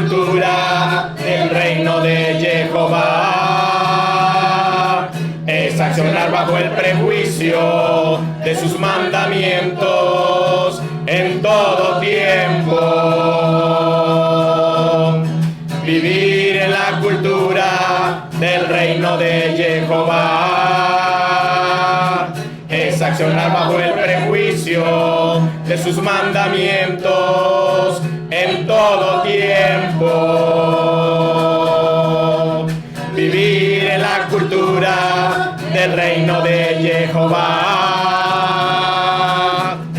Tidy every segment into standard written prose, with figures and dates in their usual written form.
cultura del reino de Jehová es accionar bajo el prejuicio de sus mandamientos en todo tiempo. Vivir en la cultura del reino de Jehová es accionar bajo el prejuicio de sus mandamientos en todo tiempo. Vivir en la cultura del reino de Jehová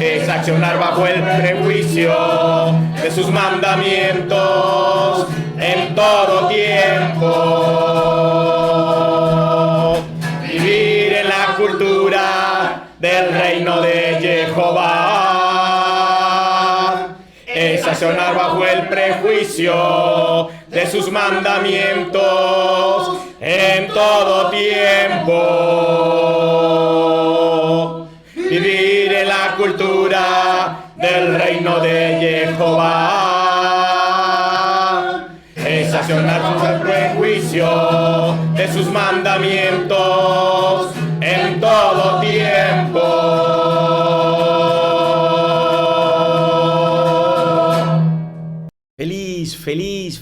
es accionar bajo el prejuicio de sus mandamientos en todo tiempo. Vivir en la cultura del reino de Jehová es accionar bajo el prejuicio de sus mandamientos en todo tiempo. Vivir en la cultura del reino de Jehová es accionar bajo el prejuicio de sus mandamientos en todo tiempo.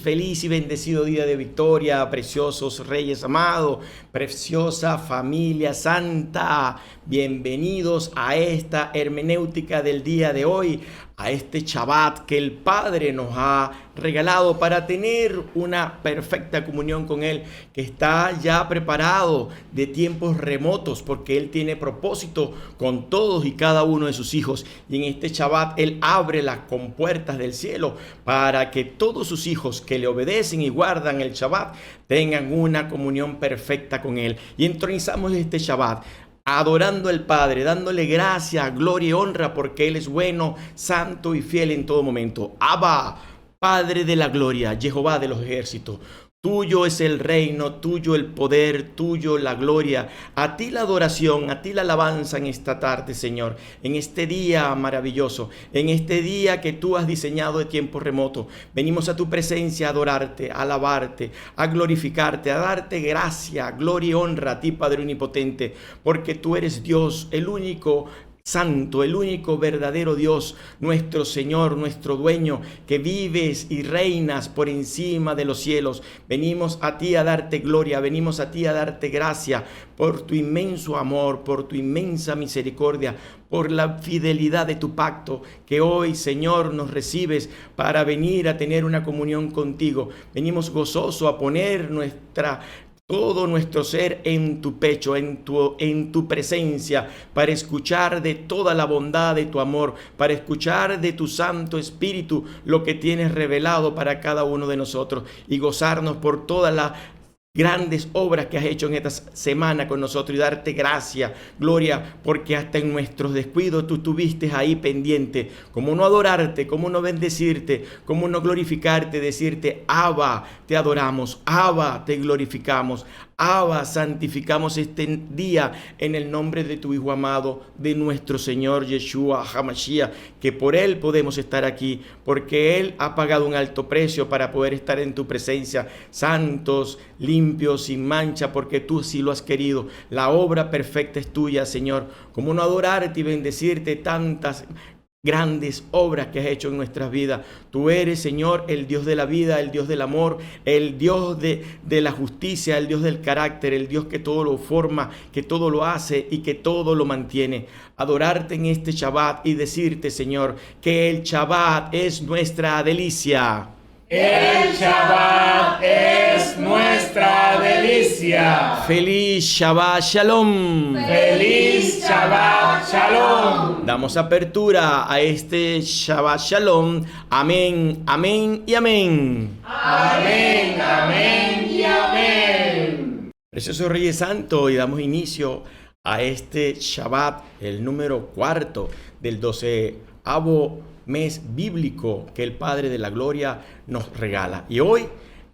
Feliz y bendecido día de victoria, preciosos reyes amados, preciosa familia santa. Bienvenidos a esta hermenéutica del día de hoy, a este Shabbat que el Padre nos ha regalado para tener una perfecta comunión con Él, que está ya preparado de tiempos remotos, porque Él tiene propósito con todos y cada uno de sus hijos. Y en este Shabbat Él abre las compuertas del cielo para que todos sus hijos que le obedecen y guardan el Shabbat tengan una comunión perfecta con Él. Y entronizamos este Shabbat adorando al Padre, dándole gracia, gloria y honra, porque Él es bueno, santo y fiel en todo momento. Abba, Padre de la gloria, Jehová de los ejércitos. Tuyo es el reino, tuyo el poder, tuyo la gloria. A ti la adoración, a ti la alabanza en esta tarde, Señor. En este día maravilloso, en este día que tú has diseñado de tiempo remoto. Venimos a tu presencia a adorarte, a alabarte, a glorificarte, a darte gracia, gloria y honra a ti, Padre Omnipotente. Porque tú eres Dios, el único Santo, el único verdadero Dios, nuestro Señor, nuestro dueño, que vives y reinas por encima de los cielos. Venimos a ti a darte gloria, venimos a ti a darte gracia por tu inmenso amor, por tu inmensa misericordia, por la fidelidad de tu pacto, que hoy, Señor, nos recibes para venir a tener una comunión contigo. Venimos gozoso a poner todo nuestro ser en tu pecho, en tu presencia, para escuchar de toda la bondad de tu amor, para escuchar de tu Santo Espíritu lo que tienes revelado para cada uno de nosotros y gozarnos por todas las grandes obras que has hecho en esta semana con nosotros y darte gracia, gloria, porque hasta en nuestros descuidos tú estuviste ahí pendiente. Cómo no adorarte, cómo no bendecirte, cómo no glorificarte, decirte: Abba, te adoramos, Abba, te glorificamos, Abba, santificamos este día en el nombre de tu Hijo amado, de nuestro Señor Yeshua HaMashiach, que por Él podemos estar aquí, porque Él ha pagado un alto precio para poder estar en tu presencia, santos, limpios, sin mancha, porque tú sí lo has querido. La obra perfecta es tuya, Señor. ¿Cómo no adorarte y bendecirte tantas grandes obras que has hecho en nuestras vidas? Tú eres, Señor, el Dios de la vida, el Dios del amor, el Dios de la justicia, el Dios del carácter, el Dios que todo lo forma, que todo lo hace y que todo lo mantiene. Adorarte en este Shabbat y decirte, Señor, que el Shabbat es nuestra delicia. El Shabbat es nuestra delicia. Feliz Shabbat Shalom. Feliz Shabbat Shalom. Damos apertura a este Shabbat Shalom. Amén, amén y amén. Amén, amén y amén. Precioso Reyes Santo, y damos inicio a este Shabbat, el número 4 del 12avo mes bíblico que el Padre de la Gloria nos regala. Y hoy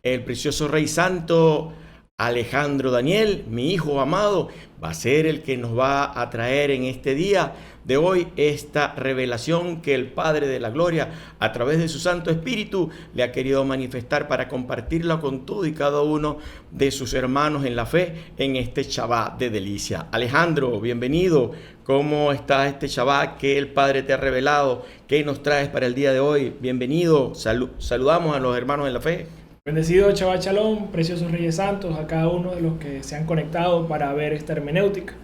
el precioso Rey Santo Alejandro Daniel, mi hijo amado, va a ser el que nos va a traer en este día de hoy esta revelación que el Padre de la Gloria, a través de su Santo Espíritu, le ha querido manifestar para compartirla con todo y cada uno de sus hermanos en la fe en este Shabbat de delicia. Alejandro, bienvenido. ¿Cómo está este Shabbat que el Padre te ha revelado? ¿Qué nos traes para el día de hoy? Bienvenido. Saludamos a los hermanos en la fe. Bendecido Shabbat Shalom, preciosos Reyes Santos, a cada uno de los que se han conectado para ver esta hermenéutica.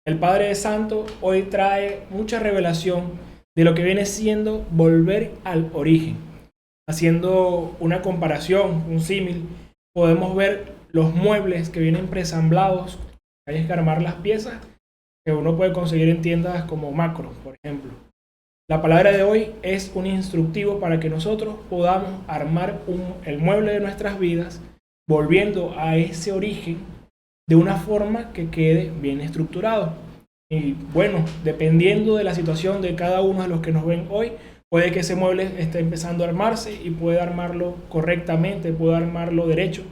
El Padre Santo hoy trae mucha revelación de lo que viene siendo volver al origen. Haciendo una comparación, un símil, podemos ver los muebles que vienen presamblados, hay que armar las piezas que uno puede conseguir en tiendas como Macro, por ejemplo. La palabra de hoy es un instructivo para que nosotros podamos armar el mueble de nuestras vidas, volviendo a ese origen de una forma que quede bien estructurado. Y bueno, dependiendo de la situación de cada uno de los que nos ven hoy, puede que ese mueble esté empezando a armarse y puede armarlo correctamente, puede armarlo derecho.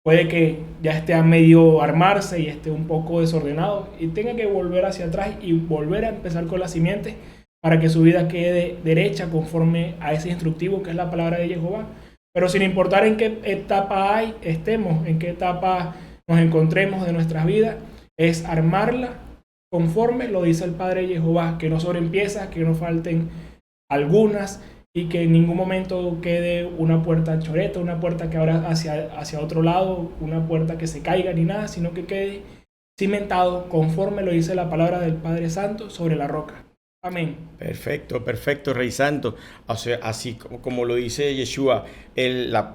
Puede que ya esté a medio armarse y esté un poco desordenado y tenga que volver hacia atrás y volver a empezar con la simiente, para que su vida quede derecha conforme a ese instructivo que es la palabra de Jehová. Pero sin importar en qué etapa estemos, en qué etapa nos encontremos de nuestras vidas, es armarla conforme lo dice el Padre Jehová, que no sobren piezas, que no falten algunas y que en ningún momento quede una puerta choreta, una puerta que abra hacia otro lado, una puerta que se caiga ni nada, sino que quede cimentado conforme lo dice la palabra del Padre Santo sobre la roca. Amén. Perfecto, perfecto, Rey Santo. O sea, así como lo dice Yeshua,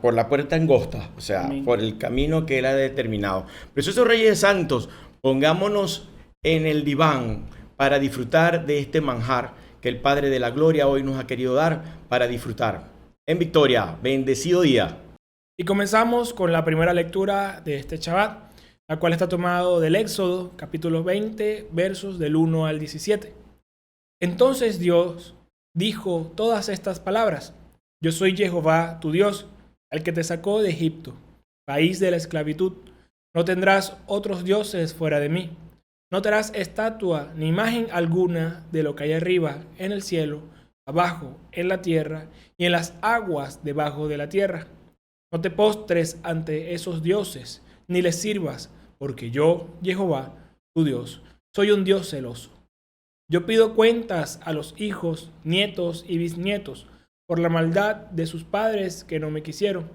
por la puerta angosta, o sea, amén, por el camino que él ha determinado. Preciosos Reyes Santos, pongámonos en el diván para disfrutar de este manjar que el Padre de la Gloria hoy nos ha querido dar para disfrutar. En victoria, bendecido día. Y comenzamos con la primera lectura de este Shabbat, la cual está tomado del Éxodo, capítulo 20, versos del 1 al 17. Entonces Dios dijo todas estas palabras: Yo soy Jehová, tu Dios, el que te sacó de Egipto, país de la esclavitud. No tendrás otros dioses fuera de mí. No te harás estatua ni imagen alguna de lo que hay arriba en el cielo, abajo en la tierra y en las aguas debajo de la tierra. No te postres ante esos dioses, ni les sirvas, porque yo, Jehová, tu Dios, soy un Dios celoso. Yo pido cuentas a los hijos, nietos y bisnietos por la maldad de sus padres que no me quisieron.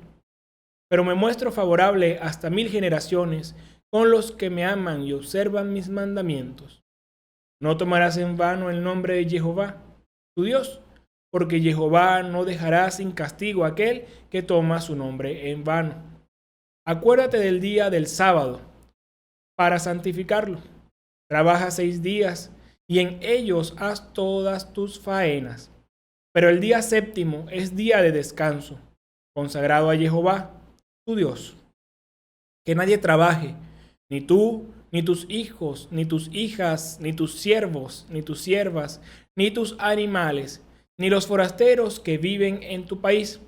Pero me muestro favorable hasta 1000 generaciones con los que me aman y observan mis mandamientos. No tomarás en vano el nombre de Jehová, tu Dios, porque Jehová no dejará sin castigo a aquel que toma su nombre en vano. Acuérdate del día del sábado para santificarlo. Trabaja 6 días y en ellos haz todas tus faenas. Pero el día séptimo es día de descanso, consagrado a Jehová, tu Dios. Que nadie trabaje, ni tú, ni tus hijos, ni tus hijas, ni tus siervos, ni tus siervas, ni tus animales, ni los forasteros que viven en tu país.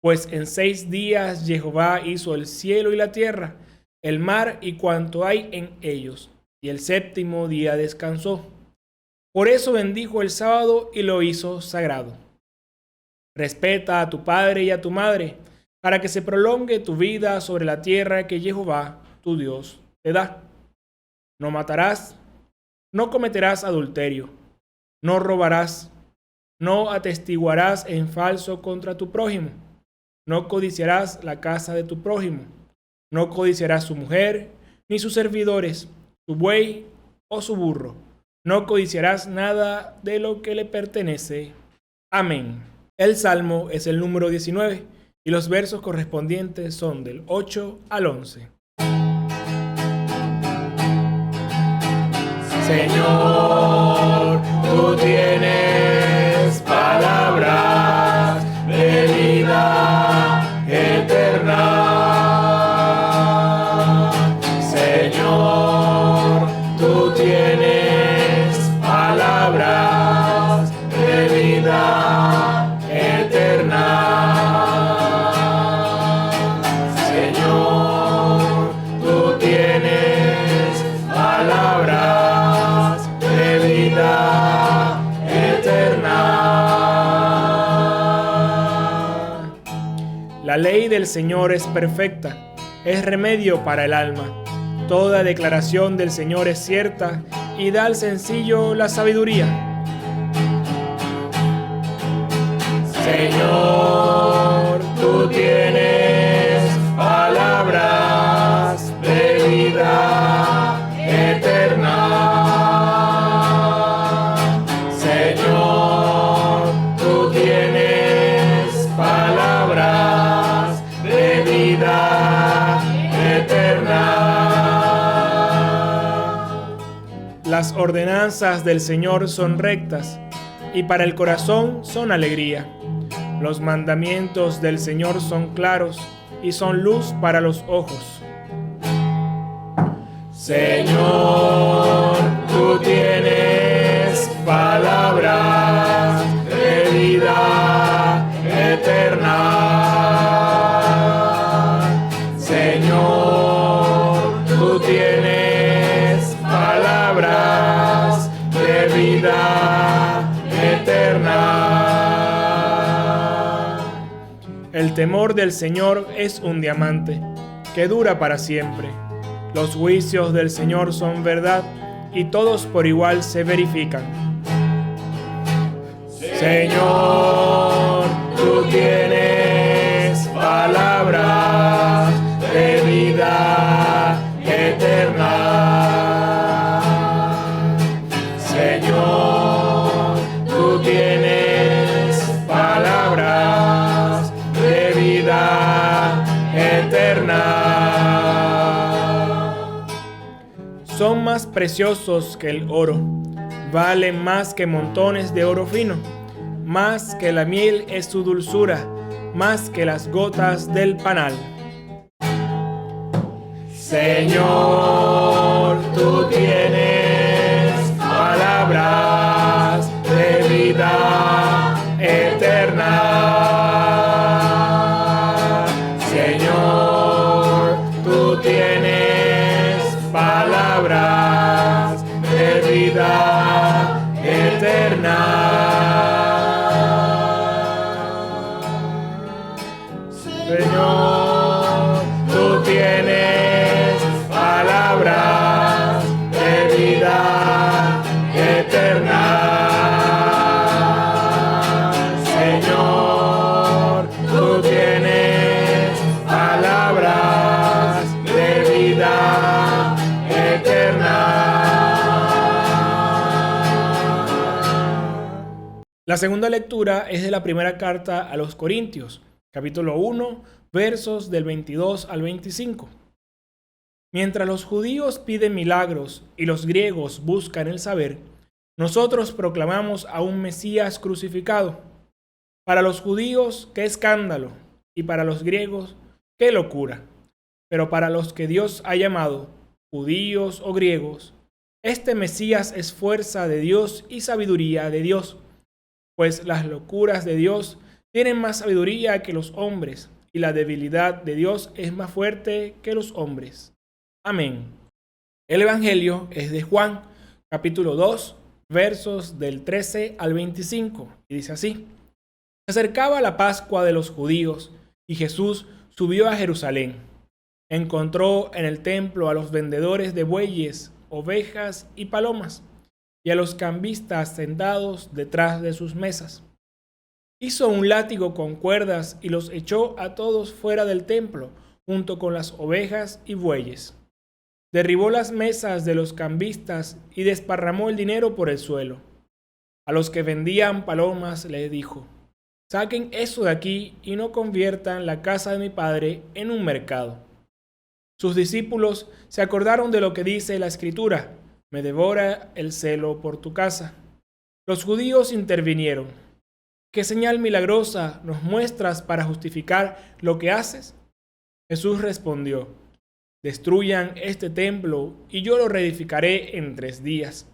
Pues en 6 días Jehová hizo el cielo y la tierra, el mar y cuanto hay en ellos, y el séptimo día descansó. Por eso bendijo el sábado y lo hizo sagrado. Respeta a tu padre y a tu madre, para que se prolongue tu vida sobre la tierra que Jehová, tu Dios, te da. No matarás, no cometerás adulterio, no robarás, no atestiguarás en falso contra tu prójimo, no codiciarás la casa de tu prójimo, no codiciarás su mujer, ni sus servidores, su buey o su burro. No codiciarás nada de lo que le pertenece. Amén. El Salmo es el número 19 y los versos correspondientes son del 8 al 11. Señor, tú tienes palabras de vida eterna. Señor, tú tienes palabras de vida eterna. Señor, tú del Señor es perfecta, es remedio para el alma. Toda declaración del Señor es cierta y da al sencillo la sabiduría. Señor, tú tienes palabras de vida eterna. Señor, tú tienes palabras de vida eterna. Las ordenanzas del Señor son rectas y para el corazón son alegría. Los mandamientos del Señor son claros y son luz para los ojos. Señor, tú tienes palabras de vida eterna. Señor, tú tienes palabras de vida eterna. El temor del Señor es un diamante que dura para siempre. Los juicios del Señor son verdad y todos por igual se verifican. Señor, tú tienes palabras de vida eterna. Señor, tú tienes palabras de vida eterna. Son más preciosos que el oro, valen más que montones de oro fino, más que la miel es su dulzura, más que las gotas del panal. Señor, tú tienes palabras de vida eterna. Señor, tú tienes palabras de vida eterna. Señor, tú tienes palabras de vida eterna. Señor, tú tienes palabras de vida eterna. La segunda lectura es de la primera carta a los Corintios, capítulo 1, versos del 22 al 25. Mientras los judíos piden milagros y los griegos buscan el saber, nosotros proclamamos a un Mesías crucificado. Para los judíos, qué escándalo, y para los griegos, qué locura. Pero para los que Dios ha llamado, judíos o griegos, este Mesías es fuerza de Dios y sabiduría de Dios, pues las locuras de Dios tienen más sabiduría que los hombres, y la debilidad de Dios es más fuerte que los hombres. Amén. El Evangelio es de Juan, capítulo 2, versos del 13 al 25, y dice así. Se acercaba la Pascua de los judíos, y Jesús subió a Jerusalén. Encontró en el templo a los vendedores de bueyes, ovejas y palomas, y a los cambistas sentados detrás de sus mesas. Hizo un látigo con cuerdas y los echó a todos fuera del templo, junto con las ovejas y bueyes. Derribó las mesas de los cambistas y desparramó el dinero por el suelo. A los que vendían palomas les dijo, saquen eso de aquí y no conviertan la casa de mi padre en un mercado. Sus discípulos se acordaron de lo que dice la Escritura, me devora el celo por tu casa. Los judíos intervinieron. ¿Qué señal milagrosa nos muestras para justificar lo que haces? Jesús respondió, destruyan este templo y yo lo reedificaré en 3 días.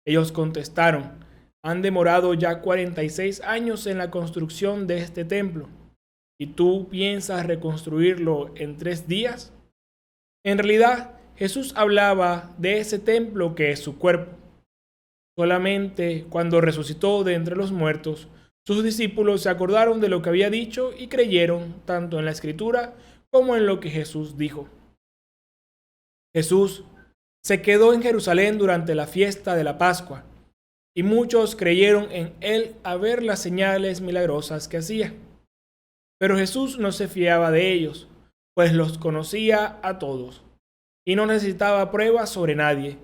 Ellos contestaron, han demorado ya 46 años en la construcción de este templo, ¿y tú piensas reconstruirlo en 3 días? En realidad, Jesús hablaba de ese templo que es su cuerpo. Solamente cuando resucitó de entre los muertos, Sus discípulos se acordaron de lo que había dicho y creyeron tanto en la Escritura como en lo que Jesús dijo. Jesús se quedó en Jerusalén durante la fiesta de la Pascua, y muchos creyeron en él a ver las señales milagrosas que hacía. Pero Jesús no se fiaba de ellos, pues los conocía a todos, y no necesitaba pruebas sobre nadie,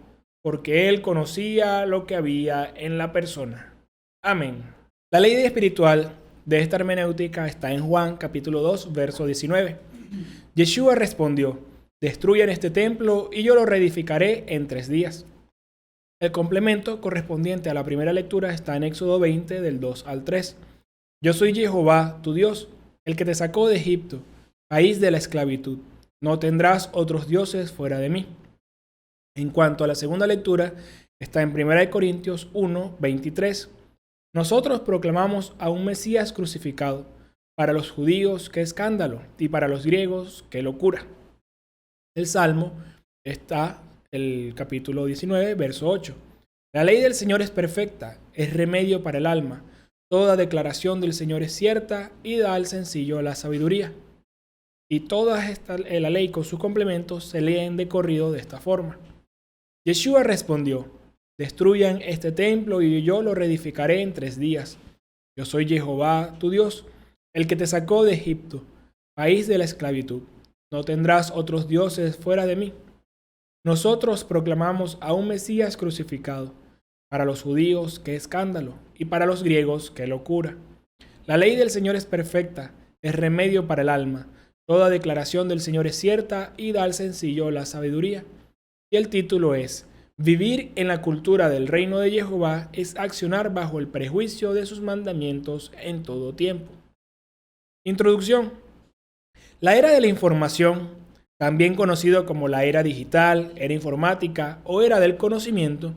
porque él conocía lo que había en la persona. Amén. La ley espiritual de esta hermenéutica está en Juan capítulo 2, verso 19. Yeshua respondió: destruyan este templo y yo lo reedificaré en 3 días. El complemento correspondiente a la primera lectura está en Éxodo 20, del 2 al 3. Yo soy Jehová, tu Dios, el que te sacó de Egipto, país de la esclavitud. No tendrás otros dioses fuera de mí. En cuanto a la segunda lectura, está en 1 Corintios 1, 23. Nosotros proclamamos a un Mesías crucificado, para los judíos qué escándalo, y para los griegos qué locura. El Salmo está el capítulo 19, verso 8. La ley del Señor es perfecta, es remedio para el alma. Toda declaración del Señor es cierta y da al sencillo la sabiduría. Y toda la ley con sus complementos se leen de corrido de esta forma. Yeshua respondió: destruyan este templo y yo lo reedificaré en 3 días. Yo soy Jehová, tu Dios, el que te sacó de Egipto, país de la esclavitud. No tendrás otros dioses fuera de mí. Nosotros proclamamos a un Mesías crucificado, para los judíos qué escándalo, y para los griegos qué locura. La ley del Señor es perfecta, es remedio para el alma. Toda declaración del Señor es cierta y da al sencillo la sabiduría. Y el título es: vivir en la cultura del reino de Jehová es accionar bajo el prejuicio de sus mandamientos en todo tiempo. Introducción. La era de la información, también conocido como la era digital, era informática o era del conocimiento,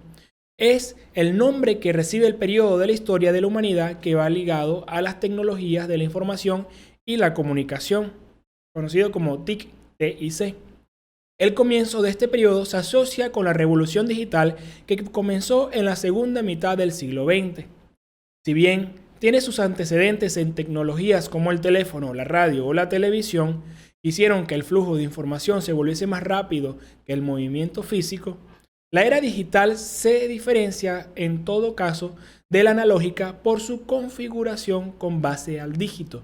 es el nombre que recibe el periodo de la historia de la humanidad que va ligado a las tecnologías de la información y la comunicación, conocido como TIC, TIC. El comienzo de este periodo se asocia con la revolución digital que comenzó en la segunda mitad del siglo XX. Si bien tiene sus antecedentes en tecnologías como el teléfono, la radio o la televisión, hicieron que el flujo de información se volviese más rápido que el movimiento físico, la era digital se diferencia en todo caso de la analógica por su configuración con base al dígito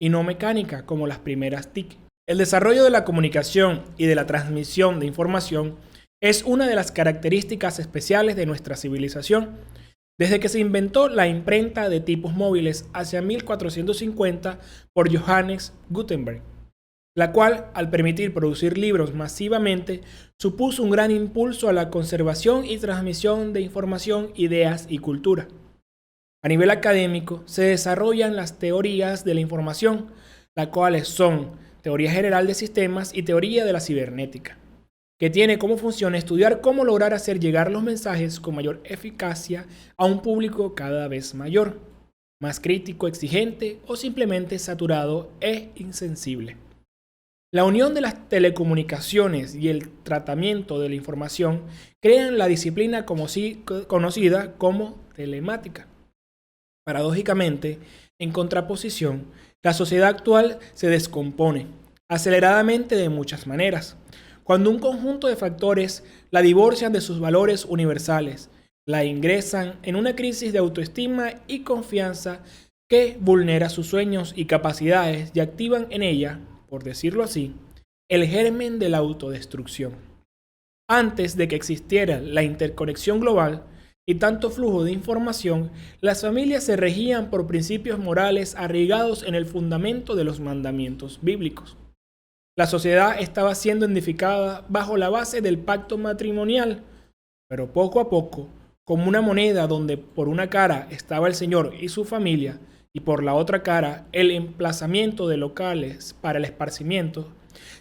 y no mecánica como las primeras TIC. El desarrollo de la comunicación y de la transmisión de información es una de las características especiales de nuestra civilización. Desde que se inventó la imprenta de tipos móviles hacia 1450 por Johannes Gutenberg, la cual, al permitir producir libros masivamente, supuso un gran impulso a la conservación y transmisión de información, ideas y cultura. A nivel académico, se desarrollan las teorías de la información, las cuales son teoría general de sistemas y teoría de la cibernética, que tiene como función estudiar cómo lograr hacer llegar los mensajes con mayor eficacia a un público cada vez mayor, más crítico, exigente o simplemente saturado e insensible. La unión de las telecomunicaciones y el tratamiento de la información crean la disciplina conocida como telemática. Paradójicamente, en contraposición, la sociedad actual se descompone aceleradamente de muchas maneras, cuando un conjunto de factores la divorcian de sus valores universales, la ingresan en una crisis de autoestima y confianza que vulnera sus sueños y capacidades y activan en ella, por decirlo así, el germen de la autodestrucción. Antes de que existiera la interconexión global y tanto flujo de información, las familias se regían por principios morales arraigados en el fundamento de los mandamientos bíblicos. La sociedad estaba siendo edificada bajo la base del pacto matrimonial, pero poco a poco, como una moneda donde por una cara estaba el Señor y su familia, y por la otra cara el emplazamiento de locales para el esparcimiento,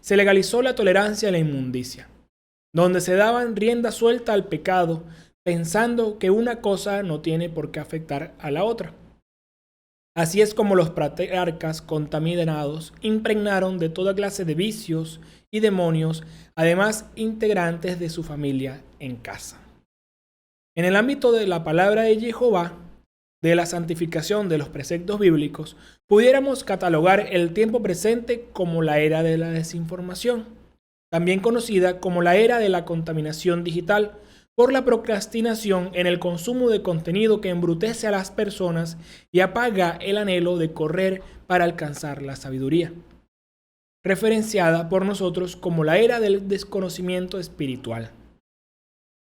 se legalizó la tolerancia a la inmundicia, donde se daban rienda suelta al pecado, pensando que una cosa no tiene por qué afectar a la otra. Así es como los patriarcas contaminados impregnaron de toda clase de vicios y demonios, además integrantes de su familia en casa. En el ámbito de la palabra de Jehová, de la santificación de los preceptos bíblicos, pudiéramos catalogar el tiempo presente como la era de la desinformación, también conocida como la era de la contaminación digital, por la procrastinación en el consumo de contenido que embrutece a las personas y apaga el anhelo de correr para alcanzar la sabiduría, referenciada por nosotros como la era del desconocimiento espiritual.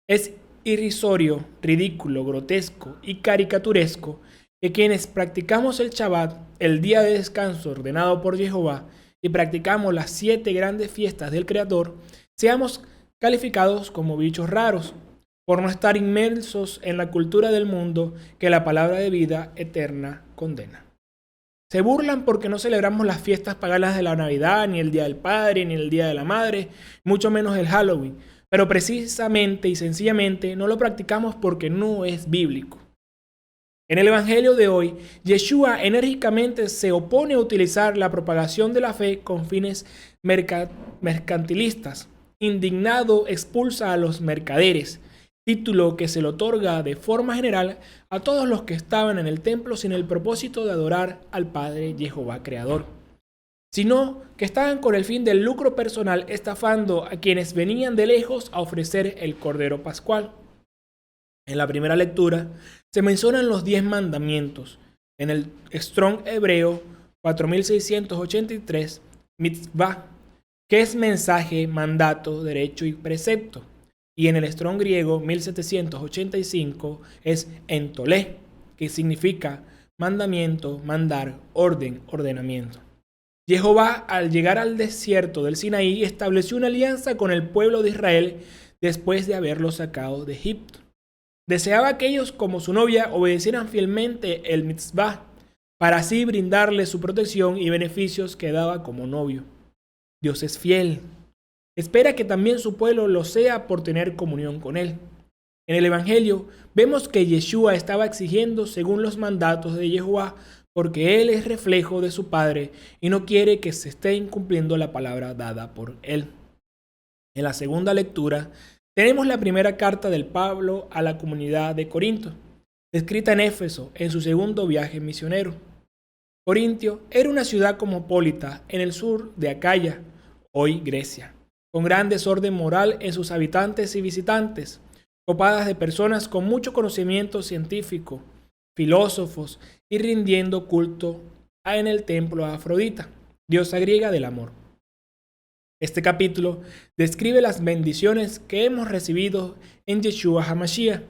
Es irrisorio, ridículo, grotesco y caricaturesco que quienes practicamos el Shabbat, el día de descanso ordenado por Jehová, y practicamos las 7 grandes fiestas del Creador, seamos calificados como bichos raros, por no estar inmersos en la cultura del mundo que la palabra de vida eterna condena. Se burlan porque no celebramos las fiestas paganas de la Navidad, ni el Día del Padre, ni el Día de la Madre, mucho menos el Halloween, pero precisamente y sencillamente no lo practicamos porque no es bíblico. En el Evangelio de hoy, Yeshua enérgicamente se opone a utilizar la propagación de la fe con fines mercantilistas. Indignado expulsa a los mercaderes, título que se le otorga de forma general a todos los que estaban en el templo sin el propósito de adorar al Padre Jehová Creador, sino que estaban con el fin del lucro personal, estafando a quienes venían de lejos a ofrecer el Cordero Pascual. En la primera lectura se mencionan los 10 mandamientos. En el Strong hebreo 4683, mitzvah, que es mensaje, mandato, derecho y precepto. Y en el Strong griego 1785 es entolé, que significa mandamiento, mandar, orden, ordenamiento. Jehová, al llegar al desierto del Sinaí, estableció una alianza con el pueblo de Israel después de haberlo sacado de Egipto. Deseaba que ellos, como su novia, obedecieran fielmente el mitzvah, para así brindarle su protección y beneficios que daba como novio. Dios es fiel. Espera que también su pueblo lo sea por tener comunión con él. En el Evangelio vemos que Yeshua estaba exigiendo según los mandatos de Jehová, porque él es reflejo de su Padre y no quiere que se esté incumpliendo la palabra dada por él. En la segunda lectura tenemos la primera carta del Pablo a la comunidad de Corinto, escrita en Éfeso en su segundo viaje misionero. Corintio era una ciudad cosmopolita en el sur de Acaya, hoy Grecia, con gran desorden moral en sus habitantes y visitantes, copadas de personas con mucho conocimiento científico, filósofos y rindiendo culto en el templo a Afrodita, diosa griega del amor. Este capítulo describe las bendiciones que hemos recibido en Yeshua HaMashiach,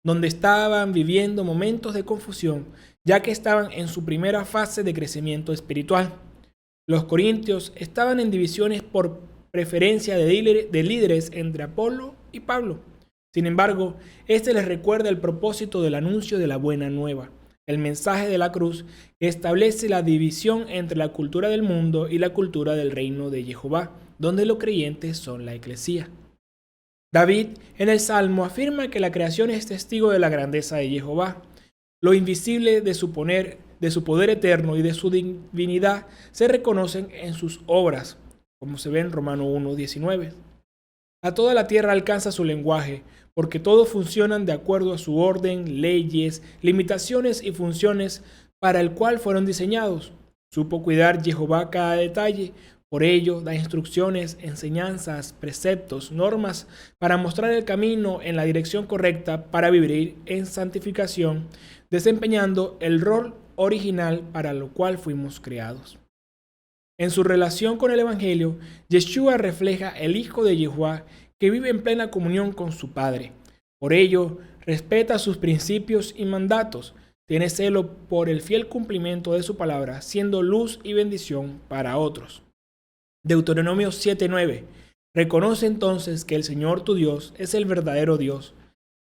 donde estaban viviendo momentos de confusión, ya que estaban en su primera fase de crecimiento espiritual. Los corintios estaban en divisiones por preferencia de líderes entre Apolo y Pablo. Sin embargo, este les recuerda el propósito del anuncio de la buena nueva, el mensaje de la cruz que establece la división entre la cultura del mundo y la cultura del reino de Jehová, donde los creyentes son la eclesía. David en el Salmo afirma que la creación es testigo de la grandeza de Jehová. Lo invisible de su poder eterno y de su divinidad se reconocen en sus obras, como se ve en Romano 1:19. A toda la tierra alcanza su lenguaje, porque todos funcionan de acuerdo a su orden, leyes, limitaciones y funciones para el cual fueron diseñados. Supo cuidar Jehová cada detalle, por ello da instrucciones, enseñanzas, preceptos, normas para mostrar el camino en la dirección correcta para vivir en santificación, desempeñando el rol original para lo cual fuimos creados. En su relación con el Evangelio, Yeshua refleja el Hijo de Jehová que vive en plena comunión con su Padre. Por ello, respeta sus principios y mandatos, tiene celo por el fiel cumplimiento de su palabra, siendo luz y bendición para otros. Deuteronomio 7:9. Reconoce entonces que el Señor tu Dios es el verdadero Dios,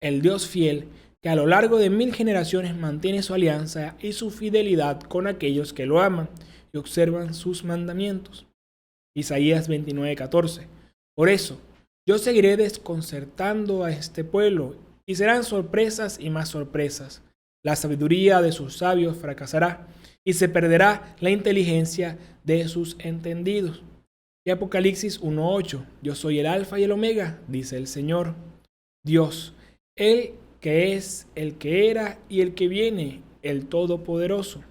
el Dios fiel, que a lo largo de 1000 generaciones mantiene su alianza y su fidelidad con aquellos que lo aman y observan sus mandamientos. Isaías 29:14. Por eso, yo seguiré desconcertando a este pueblo, y serán sorpresas y más sorpresas. La sabiduría de sus sabios fracasará, y se perderá la inteligencia de sus entendidos. Y Apocalipsis 1:8. Yo soy el Alfa y el Omega, dice el Señor, Dios, el que es, el que era y el que viene, el Todopoderoso.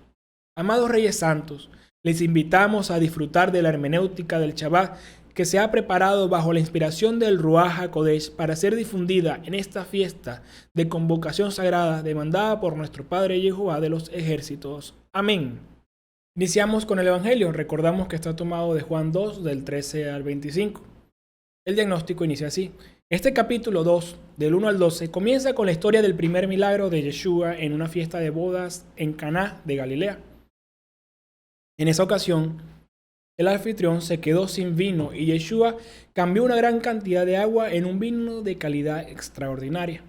Amados Reyes Santos, les invitamos a disfrutar de la hermenéutica del Shabbat que se ha preparado bajo la inspiración del Ruach HaKodesh para ser difundida en esta fiesta de convocación sagrada demandada por nuestro Padre Jehová de los ejércitos. Amén. Iniciamos con el Evangelio. Recordamos que está tomado de Juan 2, del 13 al 25. El diagnóstico inicia así. Este capítulo 2, del 1 al 12, comienza con la historia del primer milagro de Yeshua en una fiesta de bodas en Caná de Galilea. En esa ocasión, el anfitrión se quedó sin vino y Yeshua cambió una gran cantidad de agua en un vino de calidad extraordinaria.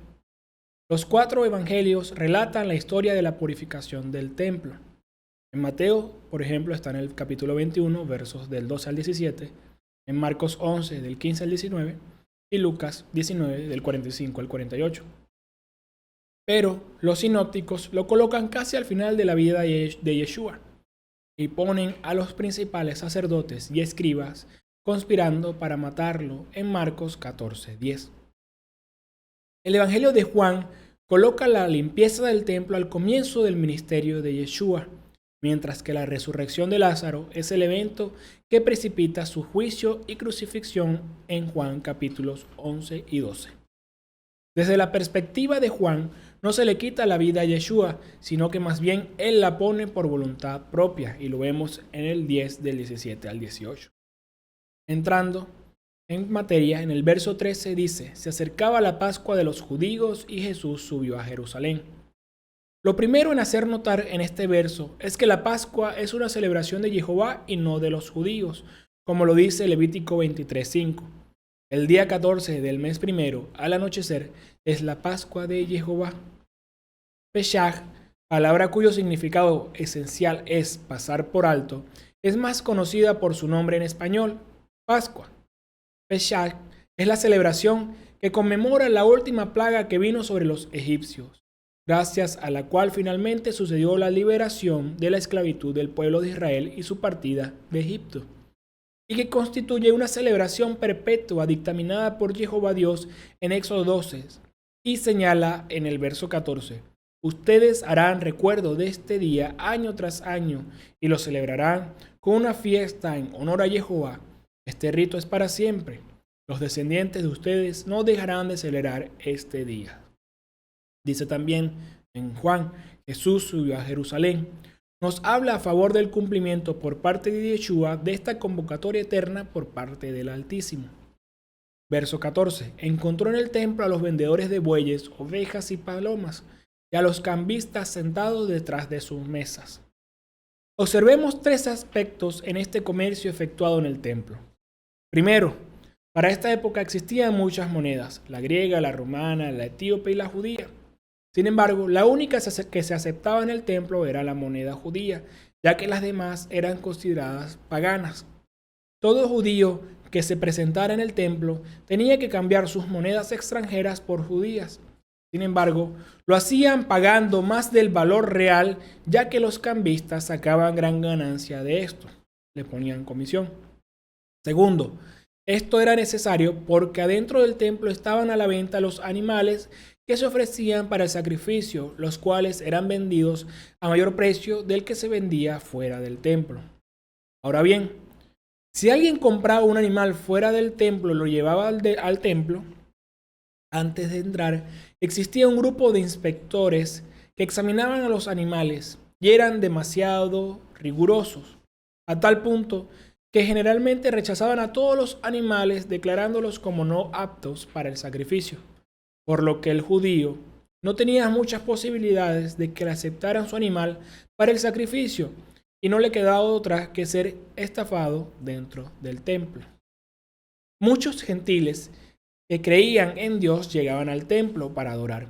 Los 4 evangelios relatan la historia de la purificación del templo. En Mateo, por ejemplo, está en el capítulo 21, versos del 12 al 17, en Marcos 11, del 15 al 19, y Lucas 19, del 45 al 48. Pero los sinópticos lo colocan casi al final de la vida de Yeshua y ponen a los principales sacerdotes y escribas conspirando para matarlo en Marcos 14:10. El Evangelio de Juan coloca la limpieza del templo al comienzo del ministerio de Yeshua, mientras que la resurrección de Lázaro es el evento que precipita su juicio y crucifixión en Juan capítulos 11 y 12. Desde la perspectiva de Juan, no se le quita la vida a Yeshua, sino que más bien él la pone por voluntad propia, y lo vemos en el 10 del 17 al 18. Entrando en materia, en el verso 13 dice, se acercaba la Pascua de los judíos y Jesús subió a Jerusalén. Lo primero en hacer notar en este verso es que la Pascua es una celebración de Jehová y no de los judíos, como lo dice Levítico 23:5. El día 14 del mes primero, al anochecer, es la Pascua de Jehová. Pesach, palabra cuyo significado esencial es pasar por alto, es más conocida por su nombre en español, Pascua. Pesach es la celebración que conmemora la última plaga que vino sobre los egipcios, gracias a la cual finalmente sucedió la liberación de la esclavitud del pueblo de Israel y su partida de Egipto, y que constituye una celebración perpetua dictaminada por Jehová Dios en Éxodo 12, y señala en el verso 14, ustedes harán recuerdo de este día año tras año y lo celebrarán con una fiesta en honor a Jehová. Este rito es para siempre. Los descendientes de ustedes no dejarán de celebrar este día. Dice también en Juan, Jesús subió a Jerusalén. Nos habla a favor del cumplimiento por parte de Yeshua de esta convocatoria eterna por parte del Altísimo. Verso 14. Encontró en el templo a los vendedores de bueyes, ovejas y palomas, y a los cambistas sentados detrás de sus mesas. Observemos 3 aspectos en este comercio efectuado en el templo. Primero, para esta época existían muchas monedas, la griega, la romana, la etíope y la judía. Sin embargo, la única que se aceptaba en el templo era la moneda judía, ya que las demás eran consideradas paganas. Todo judío que se presentara en el templo tenía que cambiar sus monedas extranjeras por judías. Sin embargo, lo hacían pagando más del valor real, ya que los cambistas sacaban gran ganancia de esto. Le ponían comisión. Segundo, esto era necesario porque adentro del templo estaban a la venta los animales que se ofrecían para el sacrificio, los cuales eran vendidos a mayor precio del que se vendía fuera del templo. Ahora bien, si alguien compraba un animal fuera del templo y lo llevaba al templo, antes de entrar, existía un grupo de inspectores que examinaban a los animales y eran demasiado rigurosos, a tal punto que generalmente rechazaban a todos los animales declarándolos como no aptos para el sacrificio, por lo que el judío no tenía muchas posibilidades de que le aceptaran su animal para el sacrificio y no le quedaba otra que ser estafado dentro del templo. Muchos gentiles que creían en Dios llegaban al templo para adorar,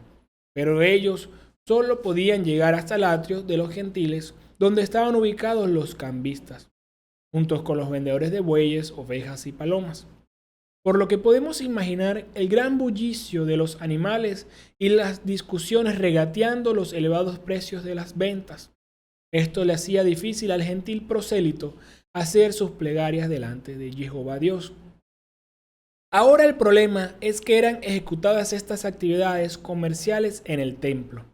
pero ellos solo podían llegar hasta el atrio de los gentiles donde estaban ubicados los cambistas, juntos con los vendedores de bueyes, ovejas y palomas. Por lo que podemos imaginar el gran bullicio de los animales y las discusiones regateando los elevados precios de las ventas. Esto le hacía difícil al gentil prosélito hacer sus plegarias delante de Jehová Dios. Ahora el problema es que eran ejecutadas estas actividades comerciales en el templo.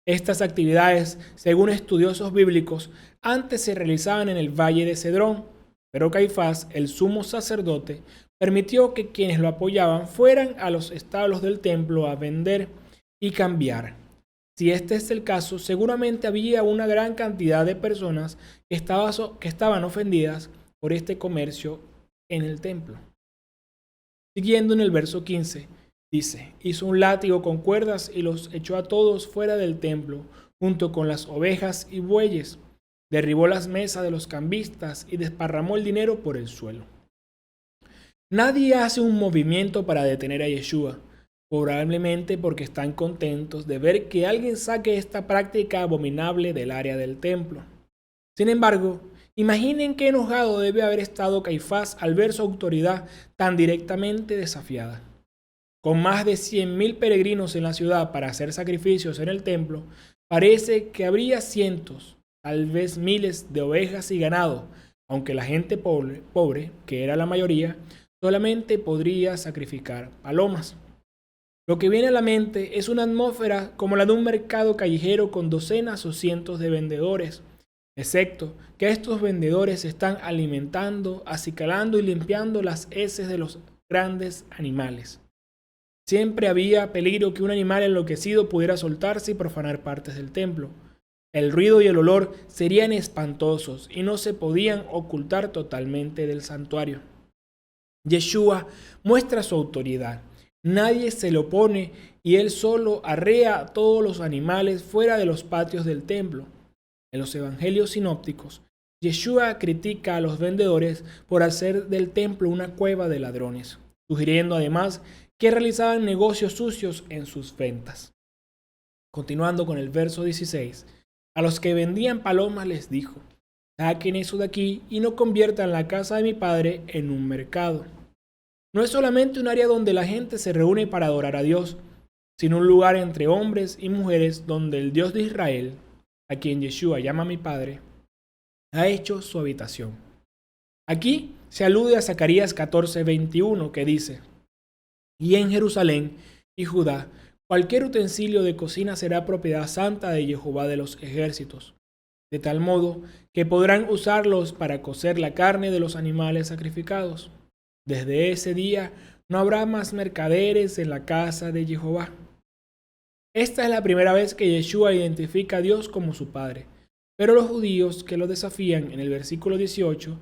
Estas actividades, según estudiosos bíblicos, antes se realizaban en el valle de Cedrón, pero Caifás, el sumo sacerdote, permitió que quienes lo apoyaban fueran a los establos del templo a vender y cambiar. Si este es el caso, seguramente había una gran cantidad de personas que estaban ofendidas por este comercio en el templo. Siguiendo en el verso 15, dice, hizo un látigo con cuerdas y los echó a todos fuera del templo, junto con las ovejas y bueyes. Derribó las mesas de los cambistas y desparramó el dinero por el suelo. Nadie hace un movimiento para detener a Yeshua, probablemente porque están contentos de ver que alguien saque esta práctica abominable del área del templo. Sin embargo, imaginen qué enojado debe haber estado Caifás al ver su autoridad tan directamente desafiada. Con más de 100,000 peregrinos en la ciudad para hacer sacrificios en el templo, parece que habría cientos, tal vez miles de ovejas y ganado, aunque la gente pobre, que era la mayoría, solamente podría sacrificar palomas. Lo que viene a la mente es una atmósfera como la de un mercado callejero con docenas o cientos de vendedores, excepto que estos vendedores están alimentando, acicalando y limpiando las heces de los grandes animales. Siempre había peligro que un animal enloquecido pudiera soltarse y profanar partes del templo. El ruido y el olor serían espantosos y no se podían ocultar totalmente del santuario. Yeshua muestra su autoridad. Nadie se le opone y él solo arrea a todos los animales fuera de los patios del templo. En los evangelios sinópticos, Yeshua critica a los vendedores por hacer del templo una cueva de ladrones, sugiriendo además que realizaban negocios sucios en sus ventas. Continuando con el verso 16, a los que vendían palomas les dijo, saquen eso de aquí y no conviertan la casa de mi padre en un mercado. No es solamente un área donde la gente se reúne para adorar a Dios, sino un lugar entre hombres y mujeres donde el Dios de Israel, a quien Yeshua llama mi Padre, ha hecho su habitación. Aquí se alude a Zacarías 14:21 que dice, y en Jerusalén y Judá, cualquier utensilio de cocina será propiedad santa de Jehová de los ejércitos, de tal modo que podrán usarlos para cocer la carne de los animales sacrificados. Desde ese día no habrá más mercaderes en la casa de Jehová. Esta es la primera vez que Yeshua identifica a Dios como su Padre, pero los judíos que lo desafían en el versículo 18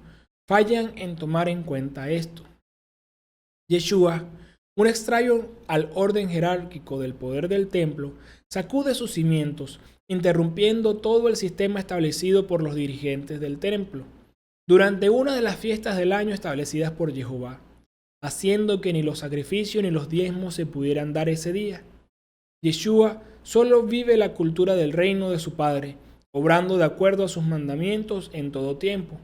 fallan en tomar en cuenta esto. Yeshua, un extraño al orden jerárquico del poder del templo, sacude sus cimientos, interrumpiendo todo el sistema establecido por los dirigentes del templo, durante una de las fiestas del año establecidas por Jehová, haciendo que ni los sacrificios ni los diezmos se pudieran dar ese día. Yeshua solo vive la cultura del reino de su Padre, obrando de acuerdo a sus mandamientos en todo tiempo.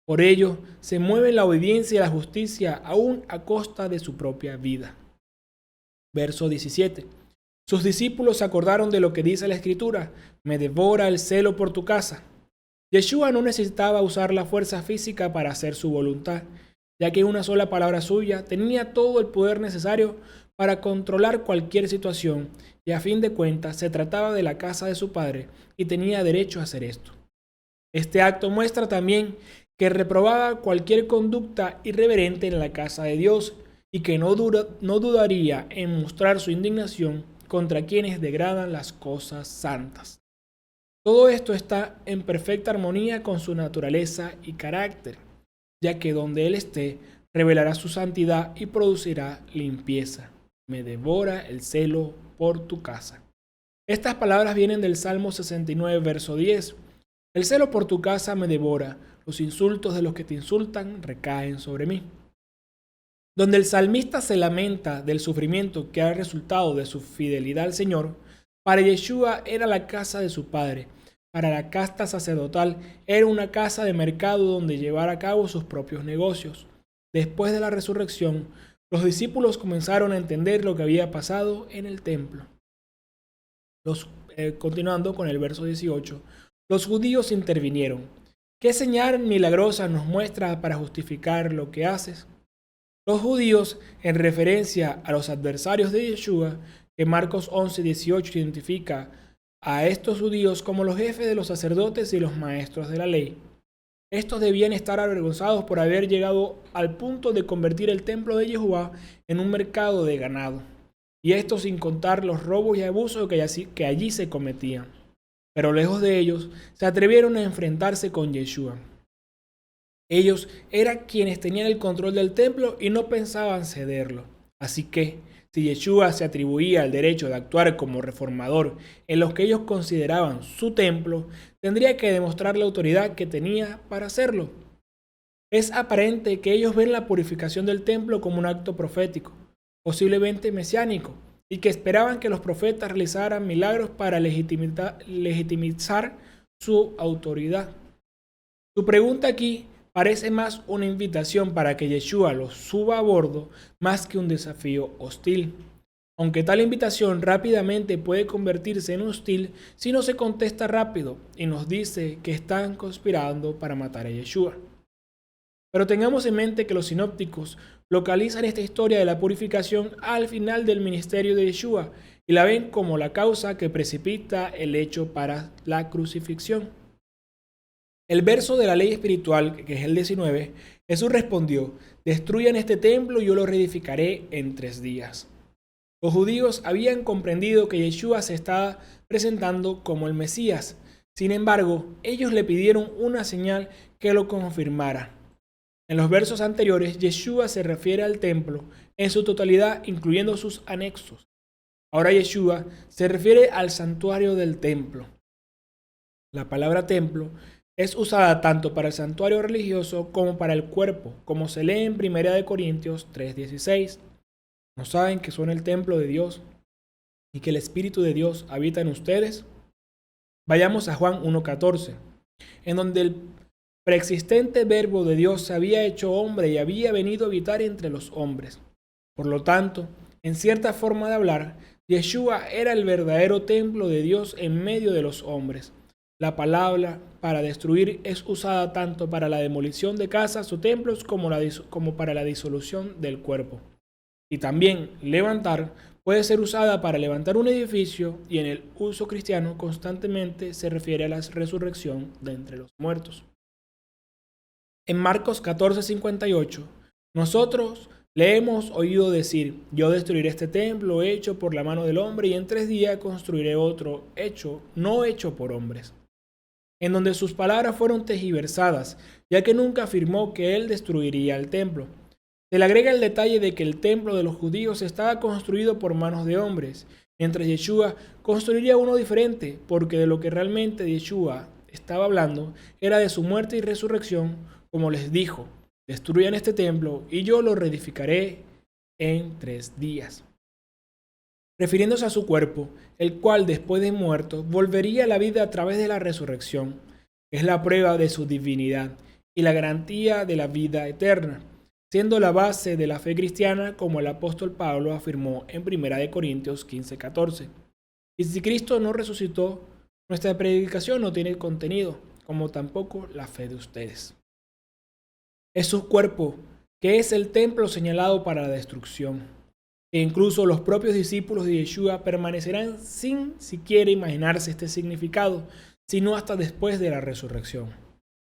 Por ello, se mueve la obediencia y la justicia aún a costa de su propia vida. Verso 17. Sus discípulos se acordaron de lo que dice la Escritura, me devora el celo por tu casa. Yeshua no necesitaba usar la fuerza física para hacer su voluntad, ya que una sola palabra suya tenía todo el poder necesario para controlar cualquier situación, y a fin de cuentas se trataba de la casa de su Padre y tenía derecho a hacer esto. Este acto muestra también que reprobaba cualquier conducta irreverente en la casa de Dios y que no dudaría en mostrar su indignación contra quienes degradan las cosas santas. Todo esto está en perfecta armonía con su naturaleza y carácter, ya que donde Él esté, revelará su santidad y producirá limpieza. Me devora el celo por tu casa. Estas palabras vienen del Salmo 69, verso 10. El celo por tu casa me devora, los insultos de los que te insultan recaen sobre mí. Donde el salmista se lamenta del sufrimiento que ha resultado de su fidelidad al Señor, para Yeshua era la casa de su Padre. Para la casta sacerdotal era una casa de mercado donde llevar a cabo sus propios negocios. Después de la resurrección, los discípulos comenzaron a entender lo que había pasado en el templo. Continuando con el verso 18, los judíos intervinieron. ¿Qué señal milagrosa nos muestra para justificar lo que haces? Los judíos, en referencia a los adversarios de Yeshua, que Marcos 11:18 identifica a estos judíos como los jefes de los sacerdotes y los maestros de la ley. Estos debían estar avergonzados por haber llegado al punto de convertir el templo de Jehová en un mercado de ganado, y esto sin contar los robos y abusos que allí se cometían. Pero lejos de ellos, se atrevieron a enfrentarse con Yeshua. Ellos eran quienes tenían el control del templo y no pensaban cederlo. Así que, si Yeshua se atribuía el derecho de actuar como reformador en lo que ellos consideraban su templo, tendría que demostrar la autoridad que tenía para hacerlo. Es aparente que ellos ven la purificación del templo como un acto profético, posiblemente mesiánico, y que esperaban que los profetas realizaran milagros para legitimizar su autoridad. Su pregunta aquí parece más una invitación para que Yeshua los suba a bordo más que un desafío hostil. Aunque tal invitación rápidamente puede convertirse en hostil si no se contesta rápido y nos dice que están conspirando para matar a Yeshua. Pero tengamos en mente que los sinópticos localizan esta historia de la purificación al final del ministerio de Yeshua y la ven como la causa que precipita el hecho para la crucifixión. El verso de la ley espiritual, que es el 19, Jesús respondió: destruyan este templo y yo lo reedificaré en 3 días. Los judíos habían comprendido que Yeshua se estaba presentando como el Mesías. Sin embargo, ellos le pidieron una señal que lo confirmara. En los versos anteriores, Yeshua se refiere al templo en su totalidad, incluyendo sus anexos. Ahora Yeshua se refiere al santuario del templo. La palabra templo es usada tanto para el santuario religioso como para el cuerpo, como se lee en 1 Corintios 3:16. ¿No saben que son el templo de Dios y que el Espíritu de Dios habita en ustedes? Vayamos a Juan 1:14, en donde el preexistente verbo de Dios se había hecho hombre y había venido a habitar entre los hombres. Por lo tanto, en cierta forma de hablar, Yeshua era el verdadero templo de Dios en medio de los hombres. La palabra para destruir es usada tanto para la demolición de casas o templos como para la disolución del cuerpo. Y también levantar puede ser usada para levantar un edificio, y en el uso cristiano constantemente se refiere a la resurrección de entre los muertos. En Marcos 14:58, nosotros le hemos oído decir: yo destruiré este templo hecho por la mano del hombre y en 3 días construiré otro no hecho por hombres. En donde sus palabras fueron tergiversadas, ya que nunca afirmó que él destruiría el templo. Se le agrega el detalle de que el templo de los judíos estaba construido por manos de hombres, mientras Yeshua construiría uno diferente, porque de lo que realmente Yeshua estaba hablando era de su muerte y resurrección, como les dijo: destruyan este templo y yo lo reedificaré en 3 días. Refiriéndose a su cuerpo, el cual después de muerto volvería a la vida a través de la resurrección. Es la prueba de su divinidad y la garantía de la vida eterna, siendo la base de la fe cristiana, como el apóstol Pablo afirmó en 1 Corintios 15:14. Y si Cristo no resucitó, nuestra predicación no tiene contenido, como tampoco la fe de ustedes. Es su cuerpo, que es el templo señalado para la destrucción. E incluso los propios discípulos de Yeshua permanecerán sin siquiera imaginarse este significado, sino hasta después de la resurrección.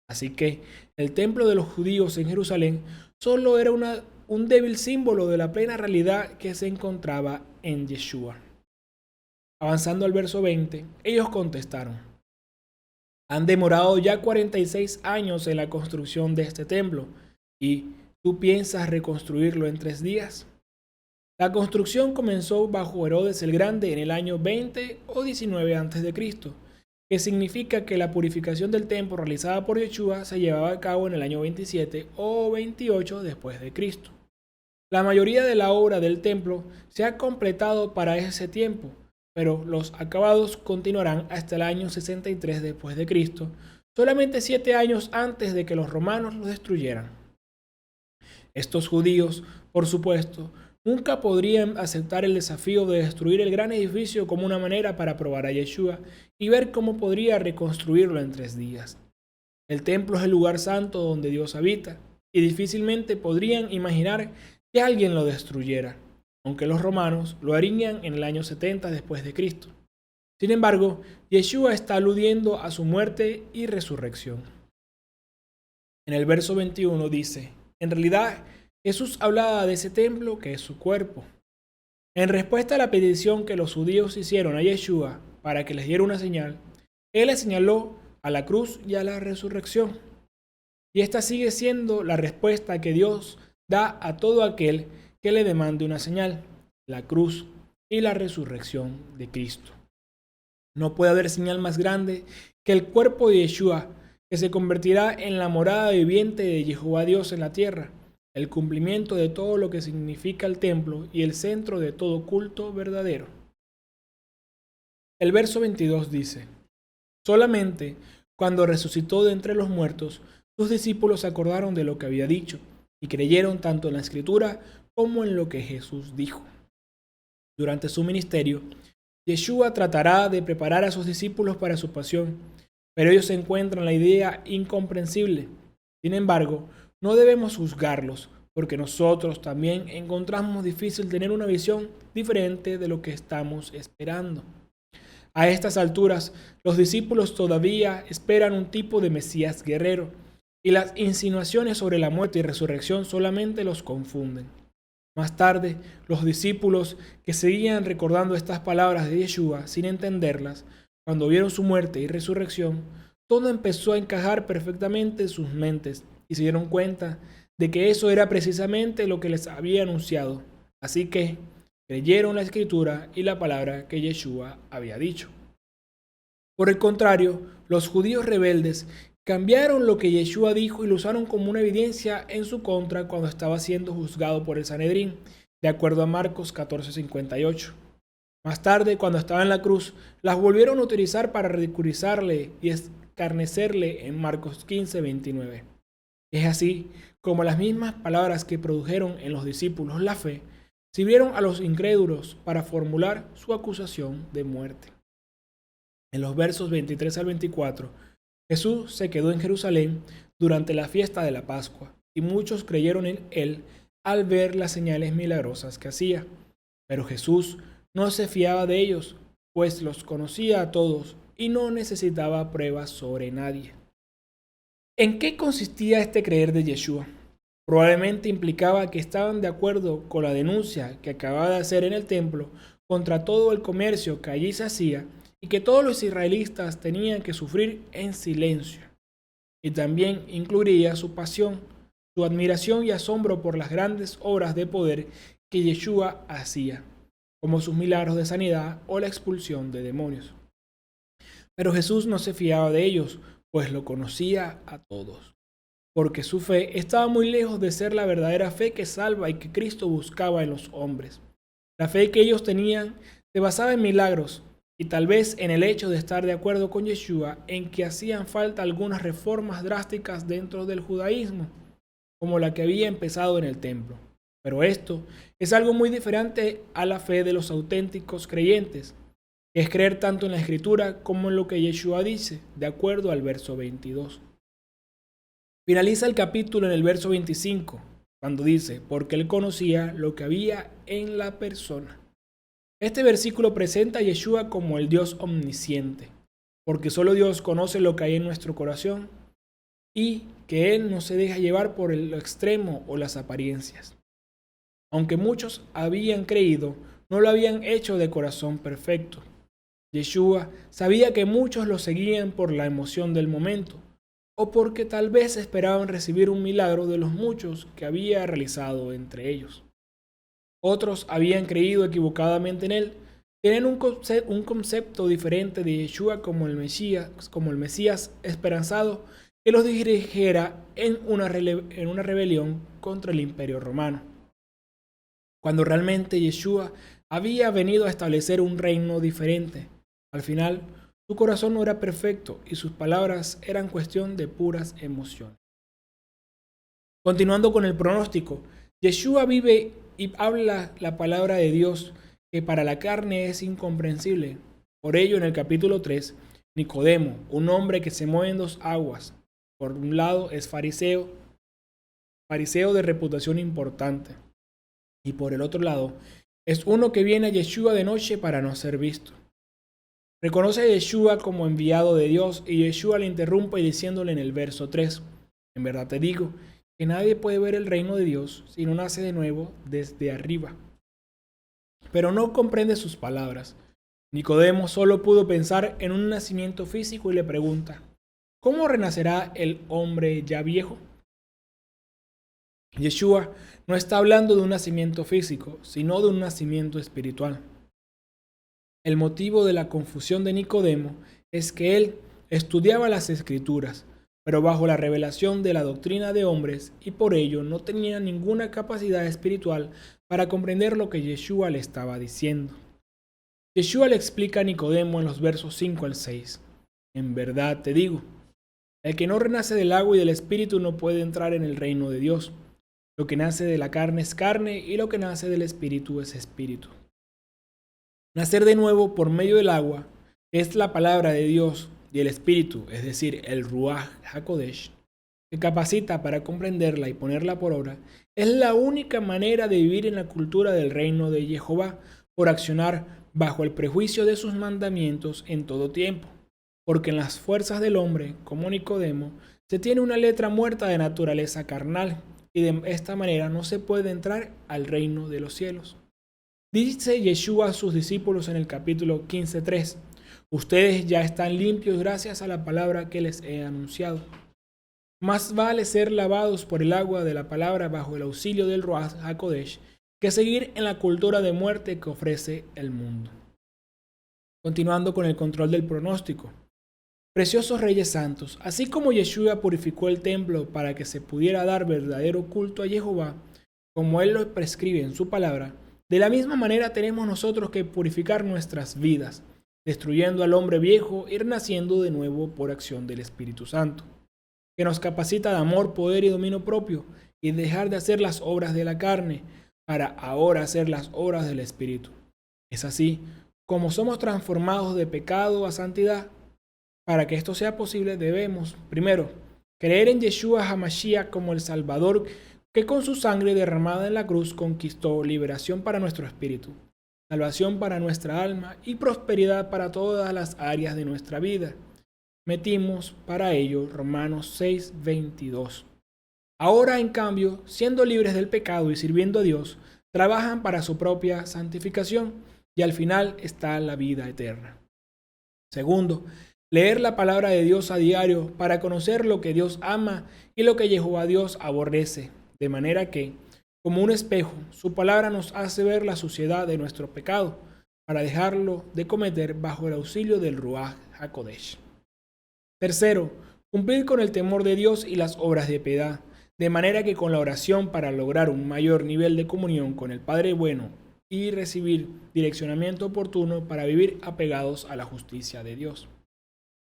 Así que el templo de los judíos en Jerusalén solo era un débil símbolo de la plena realidad que se encontraba en Yeshua. Avanzando al verso 20, ellos contestaron: han demorado ya 46 años en la construcción de este templo, ¿y tú piensas reconstruirlo en 3 días? La construcción comenzó bajo Herodes el Grande en el año 20 o 19 a.C., que significa que la purificación del templo realizada por Yeshua se llevaba a cabo en el año 27 o 28 después de Cristo. La mayoría de la obra del templo se ha completado para ese tiempo, pero los acabados continuarán hasta el año 63 después de Cristo, solamente 7 años antes de que los romanos lo destruyeran. Estos judíos, por supuesto, nunca podrían aceptar el desafío de destruir el gran edificio como una manera para probar a Yeshua y ver cómo podría reconstruirlo en 3 días. El templo es el lugar santo donde Dios habita, y difícilmente podrían imaginar que alguien lo destruyera, aunque los romanos lo harían en el año 70 después de Cristo. Sin embargo, Yeshua está aludiendo a su muerte y resurrección. En el verso 21 dice, en realidad Jesús hablaba de ese templo que es su cuerpo. En respuesta a la petición que los judíos hicieron a Yeshua para que les diera una señal, él les señaló a la cruz y a la resurrección. Y esta sigue siendo la respuesta que Dios da a todo aquel que le demande una señal, la cruz y la resurrección de Cristo. No puede haber señal más grande que el cuerpo de Yeshua, que se convertirá en la morada viviente de Jehová Dios en la tierra, el cumplimiento de todo lo que significa el templo y el centro de todo culto verdadero. El verso 22 dice, solamente cuando resucitó de entre los muertos, sus discípulos se acordaron de lo que había dicho y creyeron tanto en la Escritura como en lo que Jesús dijo. Durante su ministerio, Yeshua tratará de preparar a sus discípulos para su pasión, pero ellos encuentran la idea incomprensible. Sin embargo, no debemos juzgarlos, porque nosotros también encontramos difícil tener una visión diferente de lo que estamos esperando. A estas alturas, los discípulos todavía esperan un tipo de Mesías guerrero, y las insinuaciones sobre la muerte y resurrección solamente los confunden. Más tarde, los discípulos que seguían recordando estas palabras de Yeshua sin entenderlas, cuando vieron su muerte y resurrección, todo empezó a encajar perfectamente en sus mentes y se dieron cuenta de que eso era precisamente lo que les había anunciado. Así que creyeron la Escritura y la palabra que Yeshua había dicho. Por el contrario, los judíos rebeldes cambiaron lo que Yeshua dijo y lo usaron como una evidencia en su contra cuando estaba siendo juzgado por el Sanedrín, de acuerdo a Marcos 14:58. Más tarde, cuando estaba en la cruz, las volvieron a utilizar para ridiculizarle y escarnecerle en Marcos 15:29. Es así como las mismas palabras que produjeron en los discípulos la fe, sirvieron a los incrédulos para formular su acusación de muerte. En los versos 23 al 24, Jesús se quedó en Jerusalén durante la fiesta de la Pascua, y muchos creyeron en él al ver las señales milagrosas que hacía. Pero Jesús no se fiaba de ellos, pues los conocía a todos y no necesitaba pruebas sobre nadie. ¿En qué consistía este creer de Yeshua? Probablemente implicaba que estaban de acuerdo con la denuncia que acababa de hacer en el templo contra todo el comercio que allí se hacía y que todos los israelitas tenían que sufrir en silencio. Y también incluiría su pasión, su admiración y asombro por las grandes obras de poder que Yeshua hacía, como sus milagros de sanidad o la expulsión de demonios. Pero Jesús no se fiaba de ellos, pues lo conocía a todos, porque su fe estaba muy lejos de ser la verdadera fe que salva y que Cristo buscaba en los hombres. La fe que ellos tenían se basaba en milagros, y tal vez en el hecho de estar de acuerdo con Yeshua en que hacían falta algunas reformas drásticas dentro del judaísmo, como la que había empezado en el templo. Pero esto es algo muy diferente a la fe de los auténticos creyentes, que es creer tanto en la Escritura como en lo que Yeshua dice, de acuerdo al verso 22. Finaliza el capítulo en el verso 25, cuando dice, porque él conocía lo que había en la persona. Este versículo presenta a Yeshua como el Dios omnisciente, porque solo Dios conoce lo que hay en nuestro corazón y que Él no se deja llevar por lo extremo o las apariencias. Aunque muchos habían creído, no lo habían hecho de corazón perfecto. Yeshua sabía que muchos lo seguían por la emoción del momento, o porque tal vez esperaban recibir un milagro de los muchos que había realizado entre ellos. Otros habían creído equivocadamente en él, tenían un concepto diferente de Yeshua como el Mesías esperanzado que los dirigiera en una rebelión contra el Imperio Romano, cuando realmente Yeshua había venido a establecer un reino diferente. Al final, su corazón no era perfecto y sus palabras eran cuestión de puras emociones. Continuando con el pronóstico, Yeshua vive y habla la palabra de Dios que para la carne es incomprensible. Por ello, en el capítulo 3, Nicodemo, un hombre que se mueve en dos aguas, por un lado es fariseo de reputación importante, y por el otro lado es uno que viene a Yeshua de noche para no ser visto. Reconoce a Yeshua como enviado de Dios y Yeshua le interrumpe diciéndole en el verso 3, en verdad te digo que nadie puede ver el reino de Dios si no nace de nuevo desde arriba. Pero no comprende sus palabras. Nicodemo solo pudo pensar en un nacimiento físico y le pregunta, ¿cómo renacerá el hombre ya viejo? Yeshua no está hablando de un nacimiento físico, sino de un nacimiento espiritual. El motivo de la confusión de Nicodemo es que él estudiaba las Escrituras, pero bajo la revelación de la doctrina de hombres y por ello no tenía ninguna capacidad espiritual para comprender lo que Yeshua le estaba diciendo. Yeshua le explica a Nicodemo en los versos 5 al 6. En verdad te digo, el que no renace del agua y del Espíritu no puede entrar en el reino de Dios. Lo que nace de la carne es carne y lo que nace del Espíritu es espíritu. Nacer de nuevo por medio del agua es la palabra de Dios y el Espíritu, es decir, el Ruach HaKodesh, que capacita para comprenderla y ponerla por obra, es la única manera de vivir en la cultura del reino de Jehová por accionar bajo el prejuicio de sus mandamientos en todo tiempo, porque en las fuerzas del hombre, como Nicodemo, se tiene una letra muerta de naturaleza carnal, y de esta manera no se puede entrar al reino de los cielos. Dice Yeshua a sus discípulos en el capítulo 15:3, ustedes ya están limpios gracias a la palabra que les he anunciado. Más vale ser lavados por el agua de la palabra bajo el auxilio del Ruach HaKodesh que seguir en la cultura de muerte que ofrece el mundo. Continuando con el control del pronóstico. Preciosos reyes santos, así como Yeshua purificó el templo para que se pudiera dar verdadero culto a Jehová, como él lo prescribe en su palabra, de la misma manera tenemos nosotros que purificar nuestras vidas, destruyendo al hombre viejo y renaciendo de nuevo por acción del Espíritu Santo, que nos capacita de amor, poder y dominio propio, y dejar de hacer las obras de la carne, para ahora hacer las obras del Espíritu. Es así como somos transformados de pecado a santidad. Para que esto sea posible debemos, primero, creer en Yeshua HaMashiach como el Salvador que con su sangre derramada en la cruz conquistó liberación para nuestro espíritu, salvación para nuestra alma y prosperidad para todas las áreas de nuestra vida. Metimos para ello Romanos 6:22. Ahora, en cambio, siendo libres del pecado y sirviendo a Dios, trabajan para su propia santificación y al final está la vida eterna. Segundo, leer la palabra de Dios a diario para conocer lo que Dios ama y lo que Jehová Dios aborrece, de manera que, como un espejo, su palabra nos hace ver la suciedad de nuestro pecado para dejarlo de cometer bajo el auxilio del Ruach HaKodesh. Tercero, cumplir con el temor de Dios y las obras de piedad, de manera que con la oración para lograr un mayor nivel de comunión con el Padre bueno y recibir direccionamiento oportuno para vivir apegados a la justicia de Dios.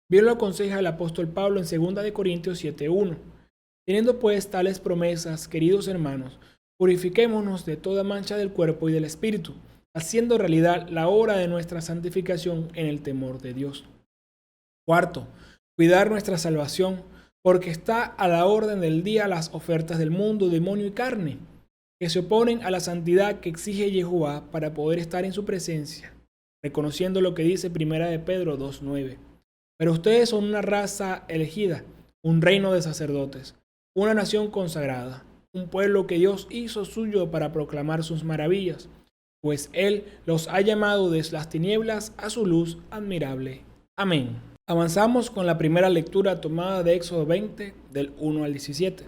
Bien lo aconseja el apóstol Pablo en 2 Corintios 7:1. Teniendo pues tales promesas, queridos hermanos, purifiquémonos de toda mancha del cuerpo y del espíritu, haciendo realidad la obra de nuestra santificación en el temor de Dios. Cuarto, cuidar nuestra salvación, porque está a la orden del día las ofertas del mundo, demonio y carne, que se oponen a la santidad que exige Jehová para poder estar en su presencia, reconociendo lo que dice 1 de Pedro 2:9. Pero ustedes son una raza elegida, un reino de sacerdotes, una nación consagrada, un pueblo que Dios hizo suyo para proclamar sus maravillas, pues Él los ha llamado desde las tinieblas a su luz admirable. Amén. Avanzamos con la primera lectura tomada de Éxodo 20, del 1 al 17.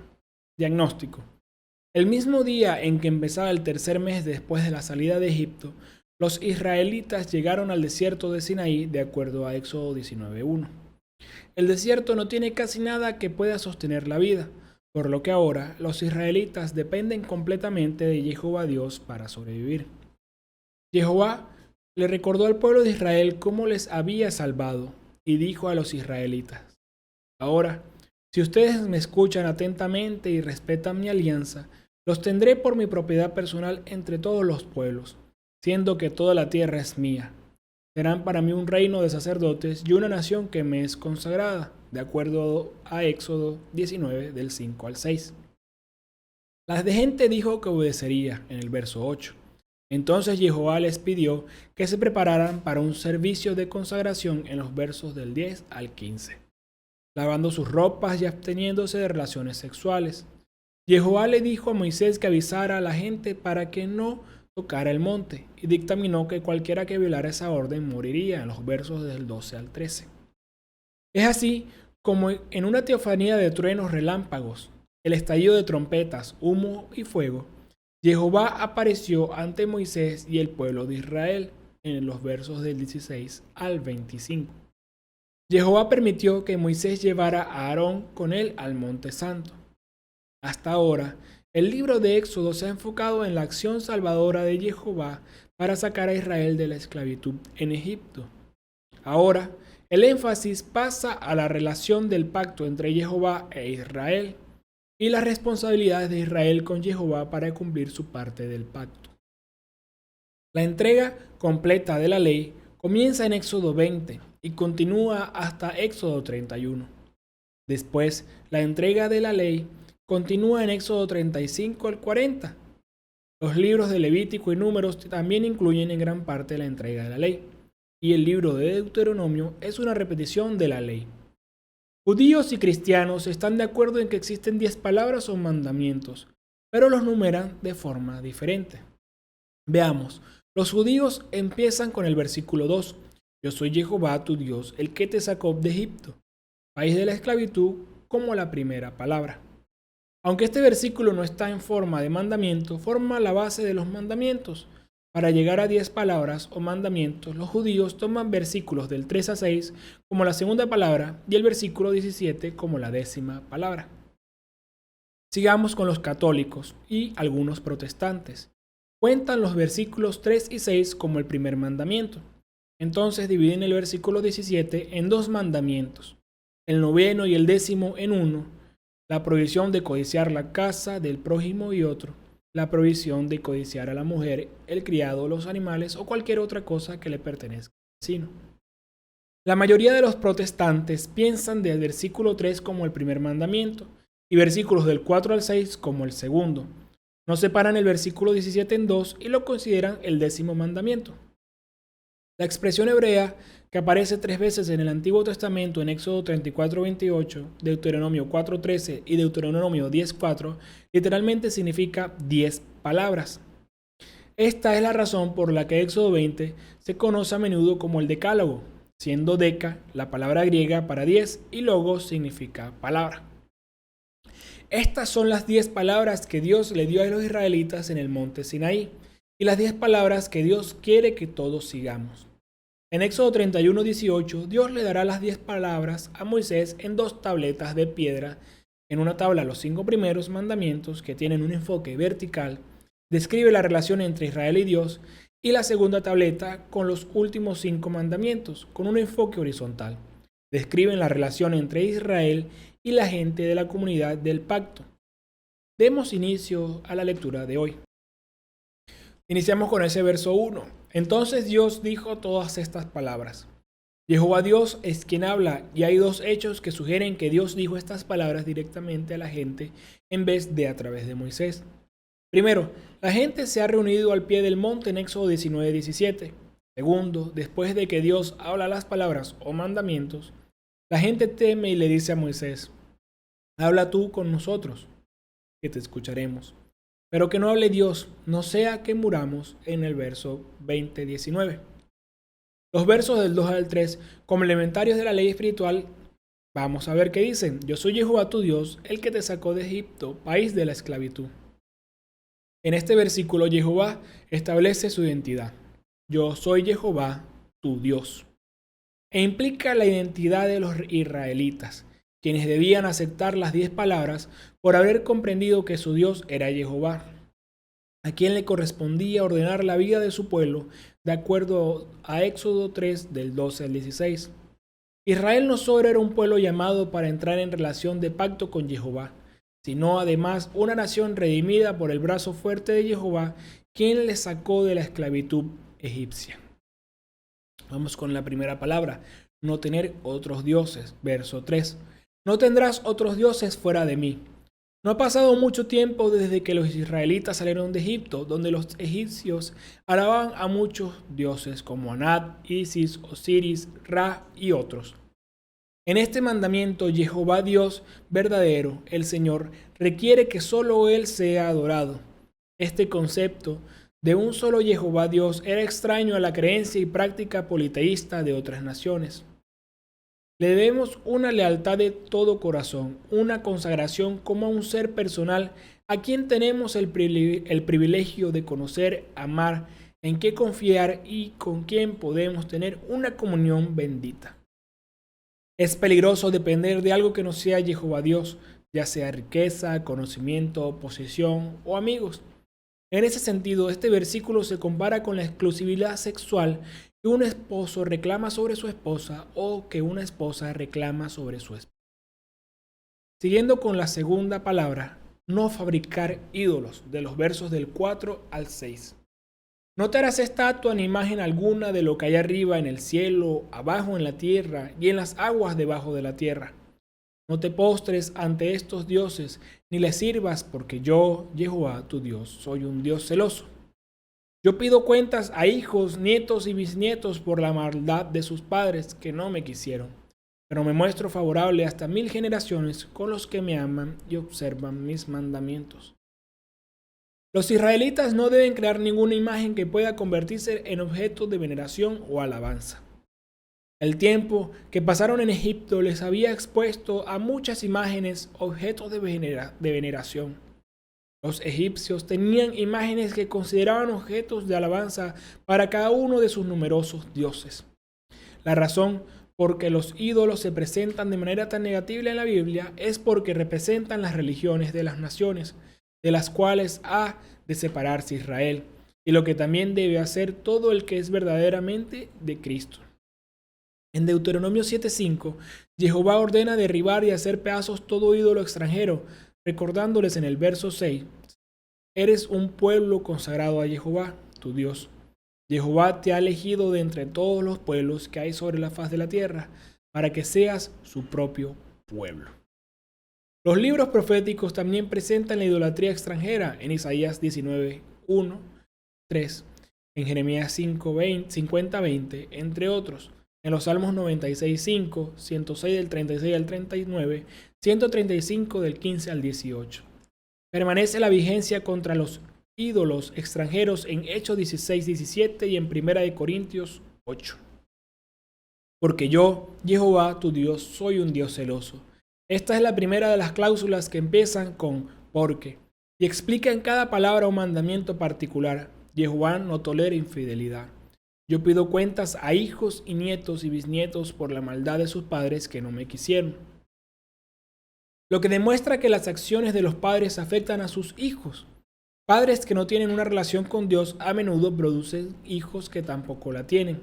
Diagnóstico. El mismo día en que empezaba el tercer mes después de la salida de Egipto, los israelitas llegaron al desierto de Sinaí de acuerdo a Éxodo 19:1. El desierto no tiene casi nada que pueda sostener la vida, por lo que ahora los israelitas dependen completamente de Jehová Dios para sobrevivir. Jehová le recordó al pueblo de Israel cómo les había salvado y dijo a los israelitas: ahora, si ustedes me escuchan atentamente y respetan mi alianza, los tendré por mi propiedad personal entre todos los pueblos, siendo que toda la tierra es mía. Serán para mí un reino de sacerdotes y una nación que me es consagrada, de acuerdo a Éxodo 19, del 5 al 6. La gente dijo que obedecería, en el verso 8. Entonces Jehová les pidió que se prepararan para un servicio de consagración en los versos del 10 al 15, lavando sus ropas y absteniéndose de relaciones sexuales. Jehová le dijo a Moisés que avisara a la gente para que no tocara el monte, y dictaminó que cualquiera que violara esa orden moriría, en los versos del 12 al 13. Es así como en una teofanía de truenos relámpagos, el estallido de trompetas, humo y fuego, Jehová apareció ante Moisés y el pueblo de Israel, en los versos del 16 al 25. Jehová permitió que Moisés llevara a Aarón con él al monte santo. Hasta ahora, el libro de Éxodo se ha enfocado en la acción salvadora de Jehová para sacar a Israel de la esclavitud en Egipto. Ahora, el énfasis pasa a la relación del pacto entre Jehová e Israel y las responsabilidades de Israel con Jehová para cumplir su parte del pacto. La entrega completa de la ley comienza en Éxodo 20 y continúa hasta Éxodo 31. Después, la entrega de la ley continúa en Éxodo 35 al 40. Los libros de Levítico y Números también incluyen en gran parte la entrega de la ley, y el libro de Deuteronomio es una repetición de la ley. Judíos y cristianos están de acuerdo en que existen 10 palabras o mandamientos, pero los numeran de forma diferente. Veamos, los judíos empiezan con el versículo 2. Yo soy Jehová tu Dios, el que te sacó de Egipto, país de la esclavitud, como la primera palabra. Aunque este versículo no está en forma de mandamiento, forma la base de los mandamientos. Para llegar a 10 palabras o mandamientos, los judíos toman versículos del 3 a 6 como la segunda palabra y el versículo 17 como la 10ª palabra. Sigamos con los católicos y algunos protestantes. Cuentan los versículos 3 y 6 como el primer mandamiento. Entonces dividen el versículo 17 en 2 mandamientos, el 9º y el 10º en uno, la prohibición de codiciar la casa del prójimo y otro, la prohibición de codiciar a la mujer, el criado, los animales o cualquier otra cosa que le pertenezca al vecino. La mayoría de los protestantes piensan del versículo 3 como el primer mandamiento y versículos del 4 al 6 como el segundo. No separan el versículo 17 en 2 y lo consideran el 10º mandamiento. La expresión hebrea, que aparece 3 veces en el Antiguo Testamento en Éxodo 34:28, Deuteronomio 4:13 y Deuteronomio 10:4, literalmente significa 10 palabras. Esta es la razón por la que Éxodo 20 se conoce a menudo como el Decálogo, siendo deca la palabra griega para 10 y logos significa palabra. Estas son las 10 palabras que Dios le dio a los israelitas en el monte Sinaí y las 10 palabras que Dios quiere que todos sigamos. En Éxodo 31:18, Dios le dará las 10 palabras a Moisés en 2 tabletas de piedra. En una tabla, los 5 primeros mandamientos, que tienen un enfoque vertical, describe la relación entre Israel y Dios, y la segunda tableta con los últimos 5 mandamientos, con un enfoque horizontal. Describen la relación entre Israel y la gente de la comunidad del pacto. Demos inicio a la lectura de hoy. Iniciamos con ese verso 1. Entonces Dios dijo todas estas palabras. Jehová Dios es quien habla, y hay 2 hechos que sugieren que Dios dijo estas palabras directamente a la gente en vez de a través de Moisés. Primero, la gente se ha reunido al pie del monte en Éxodo 19:17. Segundo, después de que Dios habla las palabras o mandamientos, la gente teme y le dice a Moisés, habla tú con nosotros, que te escucharemos. Pero que no hable Dios, no sea que muramos, en el verso 20:19. Los versos del 2 al 3, complementarios de la ley espiritual, vamos a ver qué dicen. Yo soy Jehová tu Dios, el que te sacó de Egipto, país de la esclavitud. En este versículo Jehová establece su identidad. Yo soy Jehová tu Dios. E implica la identidad de los israelitas, quienes debían aceptar las 10 palabras por haber comprendido que su Dios era Jehová, a quien le correspondía ordenar la vida de su pueblo de acuerdo a Éxodo 3 del 12 al 16. Israel no solo era un pueblo llamado para entrar en relación de pacto con Jehová, sino además una nación redimida por el brazo fuerte de Jehová, quien le sacó de la esclavitud egipcia. Vamos con la primera palabra, no tener otros dioses, verso 3. No tendrás otros dioses fuera de mí. No ha pasado mucho tiempo desde que los israelitas salieron de Egipto, donde los egipcios alababan a muchos dioses como Anat, Isis, Osiris, Ra y otros. En este mandamiento, Jehová Dios verdadero, el Señor, requiere que solo Él sea adorado. Este concepto de un solo Jehová Dios era extraño a la creencia y práctica politeísta de otras naciones. Le debemos una lealtad de todo corazón, una consagración como a un ser personal a quien tenemos el privilegio de conocer, amar, en qué confiar y con quien podemos tener una comunión bendita. Es peligroso depender de algo que no sea Jehová Dios, ya sea riqueza, conocimiento, posesión o amigos. En ese sentido, este versículo se compara con la exclusividad sexual que un esposo reclama sobre su esposa o que una esposa reclama sobre su esposo. Siguiendo con la segunda palabra, no fabricar ídolos, de los versos del 4 al 6. No te harás estatua ni imagen alguna de lo que hay arriba en el cielo, abajo en la tierra y en las aguas debajo de la tierra. No te postres ante estos dioses, ni les sirvas, porque yo, Jehová, tu Dios, soy un Dios celoso. Yo pido cuentas a hijos, nietos y bisnietos por la maldad de sus padres que no me quisieron, pero me muestro favorable hasta 1000 generaciones con los que me aman y observan mis mandamientos. Los israelitas no deben crear ninguna imagen que pueda convertirse en objeto de veneración o alabanza. El tiempo que pasaron en Egipto les había expuesto a muchas imágenes, objetos de veneración. Los egipcios tenían imágenes que consideraban objetos de alabanza para cada uno de sus numerosos dioses. La razón por que los ídolos se presentan de manera tan negativa en la Biblia es porque representan las religiones de las naciones, de las cuales ha de separarse Israel, y lo que también debe hacer todo el que es verdaderamente de Cristo. En Deuteronomio 7:5, Jehová ordena derribar y hacer pedazos todo ídolo extranjero, recordándoles en el verso 6, eres un pueblo consagrado a Jehová, tu Dios. Jehová te ha elegido de entre todos los pueblos que hay sobre la faz de la tierra, para que seas su propio pueblo. Los libros proféticos también presentan la idolatría extranjera en Isaías 19:1, 3, en Jeremías 50:20, entre otros, en los Salmos 96:5, 106 del 36 al 39, 135 del 15 al 18. Permanece la vigencia contra los ídolos extranjeros en Hechos 16:17 y en 1 Corintios 8. Porque yo, Jehová, tu Dios, soy un Dios celoso. Esta es la primera de las cláusulas que empiezan con porque y explica en cada palabra un mandamiento particular. Jehová no tolera infidelidad. Yo pido cuentas a hijos y nietos y bisnietos por la maldad de sus padres que no me quisieron. Lo que demuestra que las acciones de los padres afectan a sus hijos. Padres que no tienen una relación con Dios a menudo producen hijos que tampoco la tienen.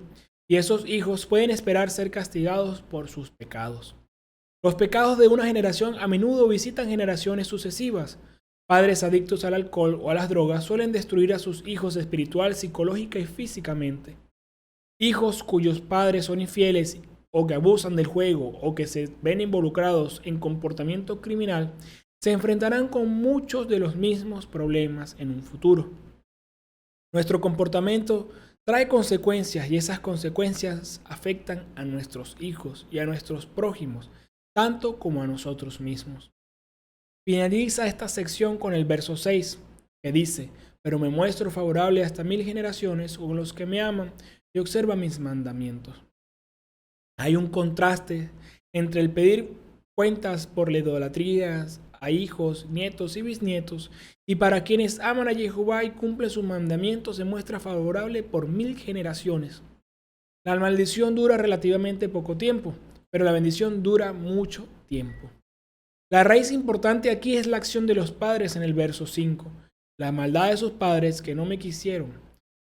Y esos hijos pueden esperar ser castigados por sus pecados. Los pecados de una generación a menudo visitan generaciones sucesivas. Padres adictos al alcohol o a las drogas suelen destruir a sus hijos espiritual, psicológica y físicamente. Hijos cuyos padres son infieles o que abusan del juego o que se ven involucrados en comportamiento criminal se enfrentarán con muchos de los mismos problemas en un futuro. Nuestro comportamiento trae consecuencias y esas consecuencias afectan a nuestros hijos y a nuestros prójimos, tanto como a nosotros mismos. Finaliza esta sección con el verso 6, que dice, pero me muestro favorable hasta 1000 generaciones con los que me aman y observan mis mandamientos. Hay un contraste entre el pedir cuentas por la idolatría a hijos, nietos y bisnietos, y para quienes aman a Jehová y cumplen sus mandamientos se muestra favorable por 1000 generaciones. La maldición dura relativamente poco tiempo, pero la bendición dura mucho tiempo. La raíz importante aquí es la acción de los padres en el verso 5, la maldad de sus padres que no me quisieron,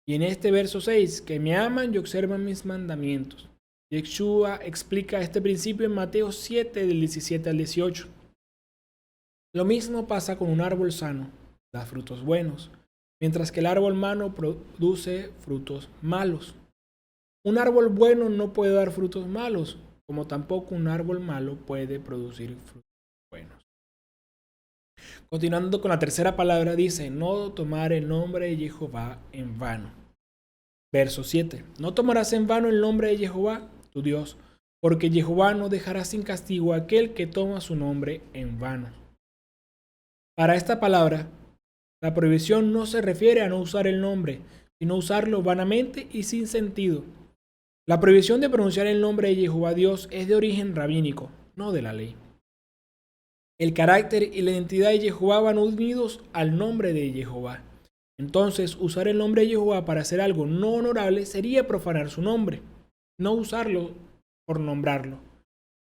y en este verso 6, que me aman y observan mis mandamientos. Yeshua explica este principio en Mateo 7, del 17 al 18. Lo mismo pasa con un árbol sano, da frutos buenos, mientras que el árbol malo produce frutos malos. Un árbol bueno no puede dar frutos malos, como tampoco un árbol malo puede producir frutos buenos. Continuando con la tercera palabra, dice, no tomar el nombre de Jehová en vano. Verso 7. No tomarás en vano el nombre de Jehová, tu Dios, porque Jehová no dejará sin castigo a aquel que toma su nombre en vano. Para esta palabra, la prohibición no se refiere a no usar el nombre, sino usarlo vanamente y sin sentido. La prohibición de pronunciar el nombre de Jehová Dios es de origen rabínico, no de la ley. El carácter y la identidad de Jehová van unidos al nombre de Jehová. Entonces, usar el nombre de Jehová para hacer algo no honorable sería profanar su nombre, no usarlo por nombrarlo.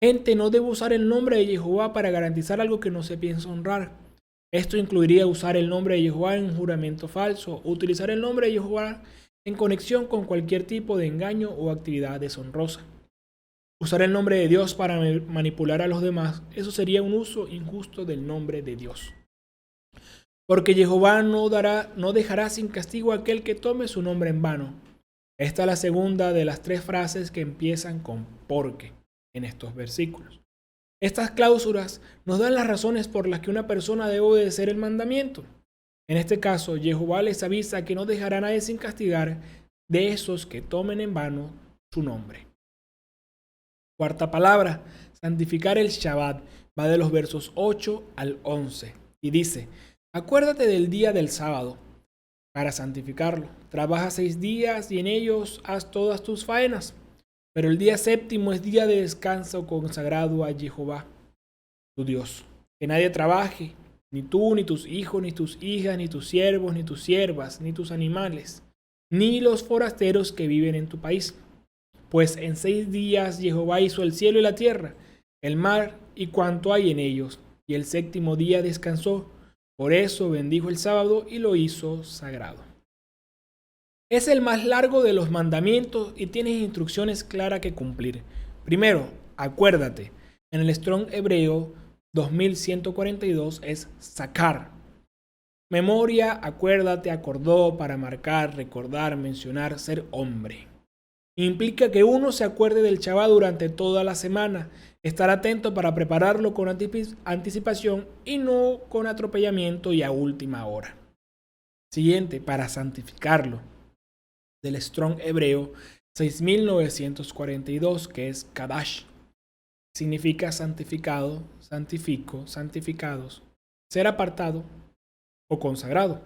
Gente no debe usar el nombre de Jehová para garantizar algo que no se piensa honrar. Esto incluiría usar el nombre de Jehová en un juramento falso o utilizar el nombre de Jehová en conexión con cualquier tipo de engaño o actividad deshonrosa. Usar el nombre de Dios para manipular a los demás, eso sería un uso injusto del nombre de Dios. Porque Jehová no dejará sin castigo a aquel que tome su nombre en vano. Esta es la segunda de las 3 frases que empiezan con porque en estos versículos. Estas cláusulas nos dan las razones por las que una persona debe obedecer el mandamiento. En este caso, Jehová les avisa que no dejará a nadie sin castigar de esos que tomen en vano su nombre. Cuarta palabra, santificar el Shabbat, va de los versos 8 al 11 y dice, acuérdate del día del sábado para santificarlo. Trabaja 6 días y en ellos haz todas tus faenas. Pero el día séptimo es día de descanso consagrado a Jehová, tu Dios. Que nadie trabaje, ni tú, ni tus hijos, ni tus hijas, ni tus siervos, ni tus siervas, ni tus animales, ni los forasteros que viven en tu país. Pues en 6 días Jehová hizo el cielo y la tierra, el mar y cuanto hay en ellos, y el séptimo día descansó. Por eso bendijo el sábado y lo hizo sagrado. Es el más largo de los mandamientos y tienes instrucciones claras que cumplir. Primero, acuérdate. En el Strong Hebreo 2142 es sacar. Memoria, acuérdate, acordó, para marcar, recordar, mencionar, ser hombre. Implica que uno se acuerde del Shabbat durante toda la semana, estar atento para prepararlo con anticipación y no con atropellamiento y a última hora. Siguiente, para santificarlo. Del Strong Hebreo 6942, que es Kadash. Significa santificado, santifico, santificados, ser apartado o consagrado.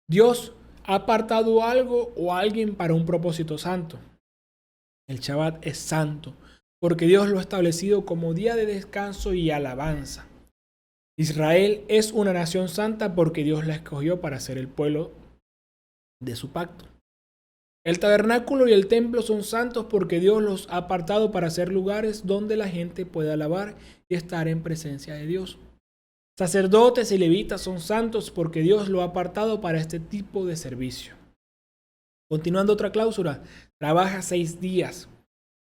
Dios ha apartado algo o alguien para un propósito santo. El Shabbat es santo porque Dios lo ha establecido como día de descanso y alabanza. Israel es una nación santa porque Dios la escogió para ser el pueblo de su pacto. El tabernáculo y el templo son santos porque Dios los ha apartado para ser lugares donde la gente pueda alabar y estar en presencia de Dios. Sacerdotes y levitas son santos porque Dios lo ha apartado para este tipo de servicio. Continuando otra cláusula, trabaja 6 días.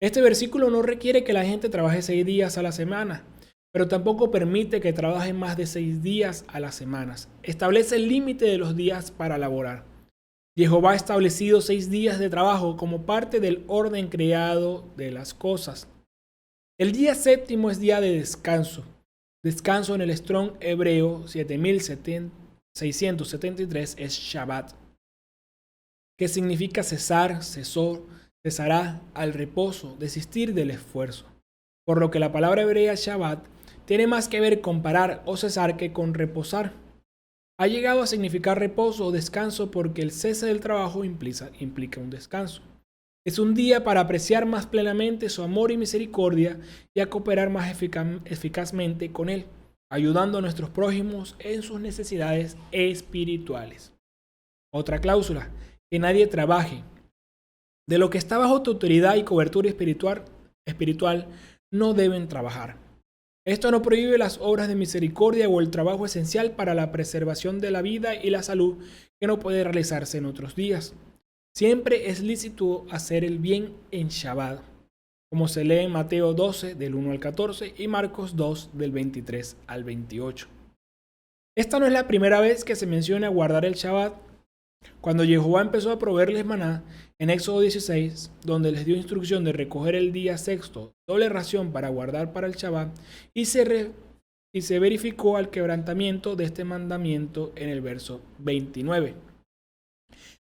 Este versículo no requiere que la gente trabaje 6 días a la semana, pero tampoco permite que trabajen más de 6 días a las semanas. Establece el límite de los días para laborar. Jehová ha establecido 6 días de trabajo como parte del orden creado de las cosas. El día séptimo es día de descanso. Descanso en el Strong Hebreo 7673 es Shabbat, que significa cesar, cesó, cesará, al reposo, desistir del esfuerzo. Por lo que la palabra hebrea Shabbat tiene más que ver con parar o cesar que con reposar. Ha llegado a significar reposo o descanso porque el cese del trabajo implica un descanso. Es un día para apreciar más plenamente su amor y misericordia y a cooperar más eficazmente con Él, ayudando a nuestros prójimos en sus necesidades espirituales. Otra cláusula, que nadie trabaje. De lo que está bajo tu autoridad y cobertura espiritual no deben trabajar. Esto no prohíbe las obras de misericordia o el trabajo esencial para la preservación de la vida y la salud que no puede realizarse en otros días. Siempre es lícito hacer el bien en Shabbat, como se lee en Mateo 12 del 1 al 14 y Marcos 2 del 23 al 28. Esta no es la primera vez que se menciona guardar el Shabbat. Cuando Jehová empezó a proveerles maná en Éxodo 16, donde les dio instrucción de recoger el día sexto doble ración para guardar para el Shabbat, y se y se verificó al quebrantamiento de este mandamiento en el verso 29.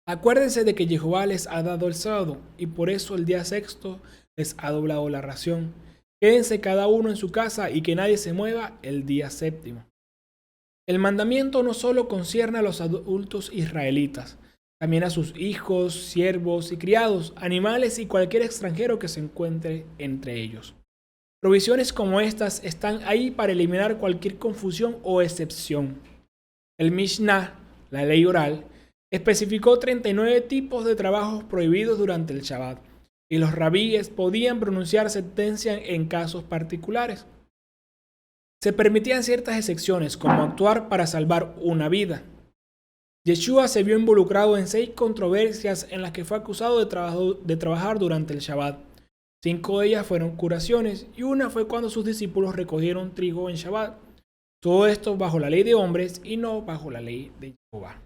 Acuérdense de que Jehová les ha dado el sábado, y por eso el día sexto les ha doblado la ración. Quédense cada uno en su casa y que nadie se mueva el día séptimo. El mandamiento no solo concierne a los adultos israelitas, también a sus hijos, siervos y criados, animales y cualquier extranjero que se encuentre entre ellos. Provisiones como estas están ahí para eliminar cualquier confusión o excepción. El Mishnah, la ley oral, especificó 39 tipos de trabajos prohibidos durante el Shabbat, y los rabíes podían pronunciar sentencia en casos particulares. Se permitían ciertas excepciones, como actuar para salvar una vida. Yeshua se vio involucrado en 6 controversias en las que fue acusado de trabajar durante el Shabbat. 5 de ellas fueron curaciones y una fue cuando sus discípulos recogieron trigo en Shabbat. Todo esto bajo la ley de hombres y no bajo la ley de Jehová.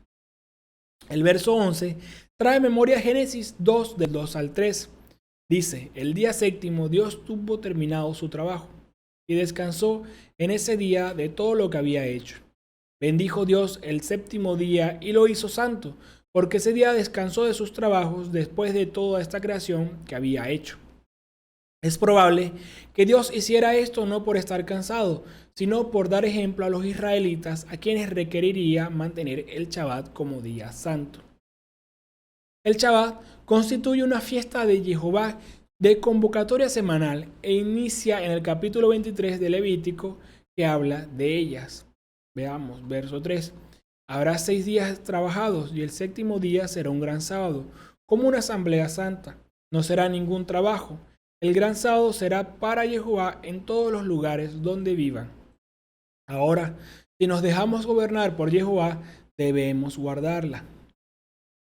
El verso 11 trae memoria Génesis 2 del 2 al 3. Dice, el día séptimo Dios tuvo terminado su trabajo y descansó en ese día de todo lo que había hecho. Bendijo Dios el séptimo día y lo hizo santo, porque ese día descansó de sus trabajos después de toda esta creación que había hecho. Es probable que Dios hiciera esto no por estar cansado, sino por dar ejemplo a los israelitas a quienes requeriría mantener el Shabbat como día santo. El Shabbat constituye una fiesta de Jehová de convocatoria semanal e inicia en el capítulo 23 de Levítico que habla de ellas. Veamos, verso 3. Habrá 6 días trabajados y el séptimo día será un gran sábado, como una asamblea santa. No será ningún trabajo. El gran sábado será para Jehová en todos los lugares donde vivan. Ahora, si nos dejamos gobernar por Jehová, debemos guardarla.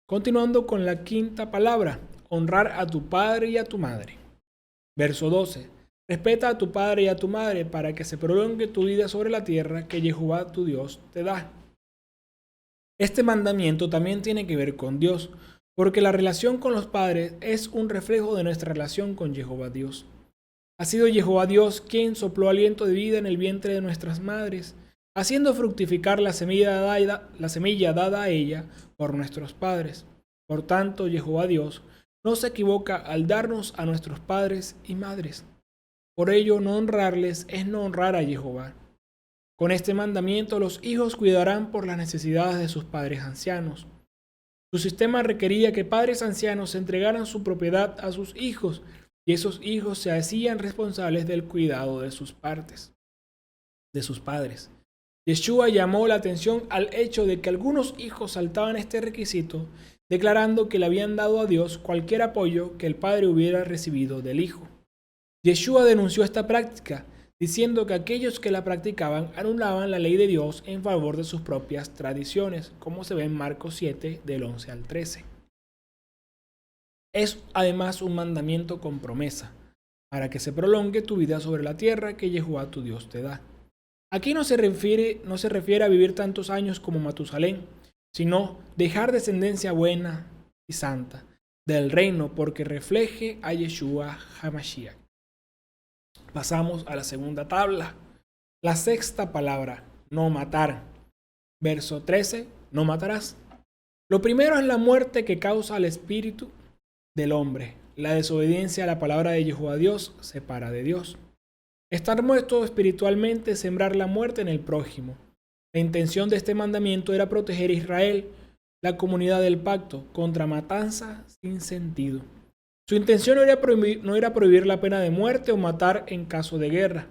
Continuando con la quinta palabra, honrar a tu padre y a tu madre. Verso 12. Respeta a tu padre y a tu madre para que se prolongue tu vida sobre la tierra que Jehová tu Dios te da. Este mandamiento también tiene que ver con Dios, porque la relación con los padres es un reflejo de nuestra relación con Jehová Dios. Ha sido Jehová Dios quien sopló aliento de vida en el vientre de nuestras madres, haciendo fructificar la semilla dada a ella por nuestros padres. Por tanto, Jehová Dios no se equivoca al darnos a nuestros padres y madres. Por ello, no honrarles es no honrar a Jehová. Con este mandamiento, los hijos cuidarán por las necesidades de sus padres ancianos. Su sistema requería que padres ancianos entregaran su propiedad a sus hijos y esos hijos se hacían responsables del cuidado de sus padres. Yeshua llamó la atención al hecho de que algunos hijos saltaban este requisito, declarando que le habían dado a Dios cualquier apoyo que el padre hubiera recibido del hijo. Yeshua denunció esta práctica, diciendo que aquellos que la practicaban anulaban la ley de Dios en favor de sus propias tradiciones, como se ve en Marcos 7, del 11 al 13. Es además un mandamiento con promesa, para que se prolongue tu vida sobre la tierra que Jehová tu Dios te da. Aquí no se refiere a vivir tantos años como Matusalén, sino dejar descendencia buena y santa del reino porque refleje a Yeshua HaMashiach. Pasamos a la segunda tabla. La sexta palabra, no matar. Verso 13, no matarás. Lo primero es la muerte que causa al espíritu del hombre. La desobediencia a la palabra de Jehová Dios separa de Dios. Estar muerto espiritualmente es sembrar la muerte en el prójimo. La intención de este mandamiento era proteger a Israel, la comunidad del pacto, contra matanza sin sentido. Su intención no era prohibir la pena de muerte o matar en caso de guerra.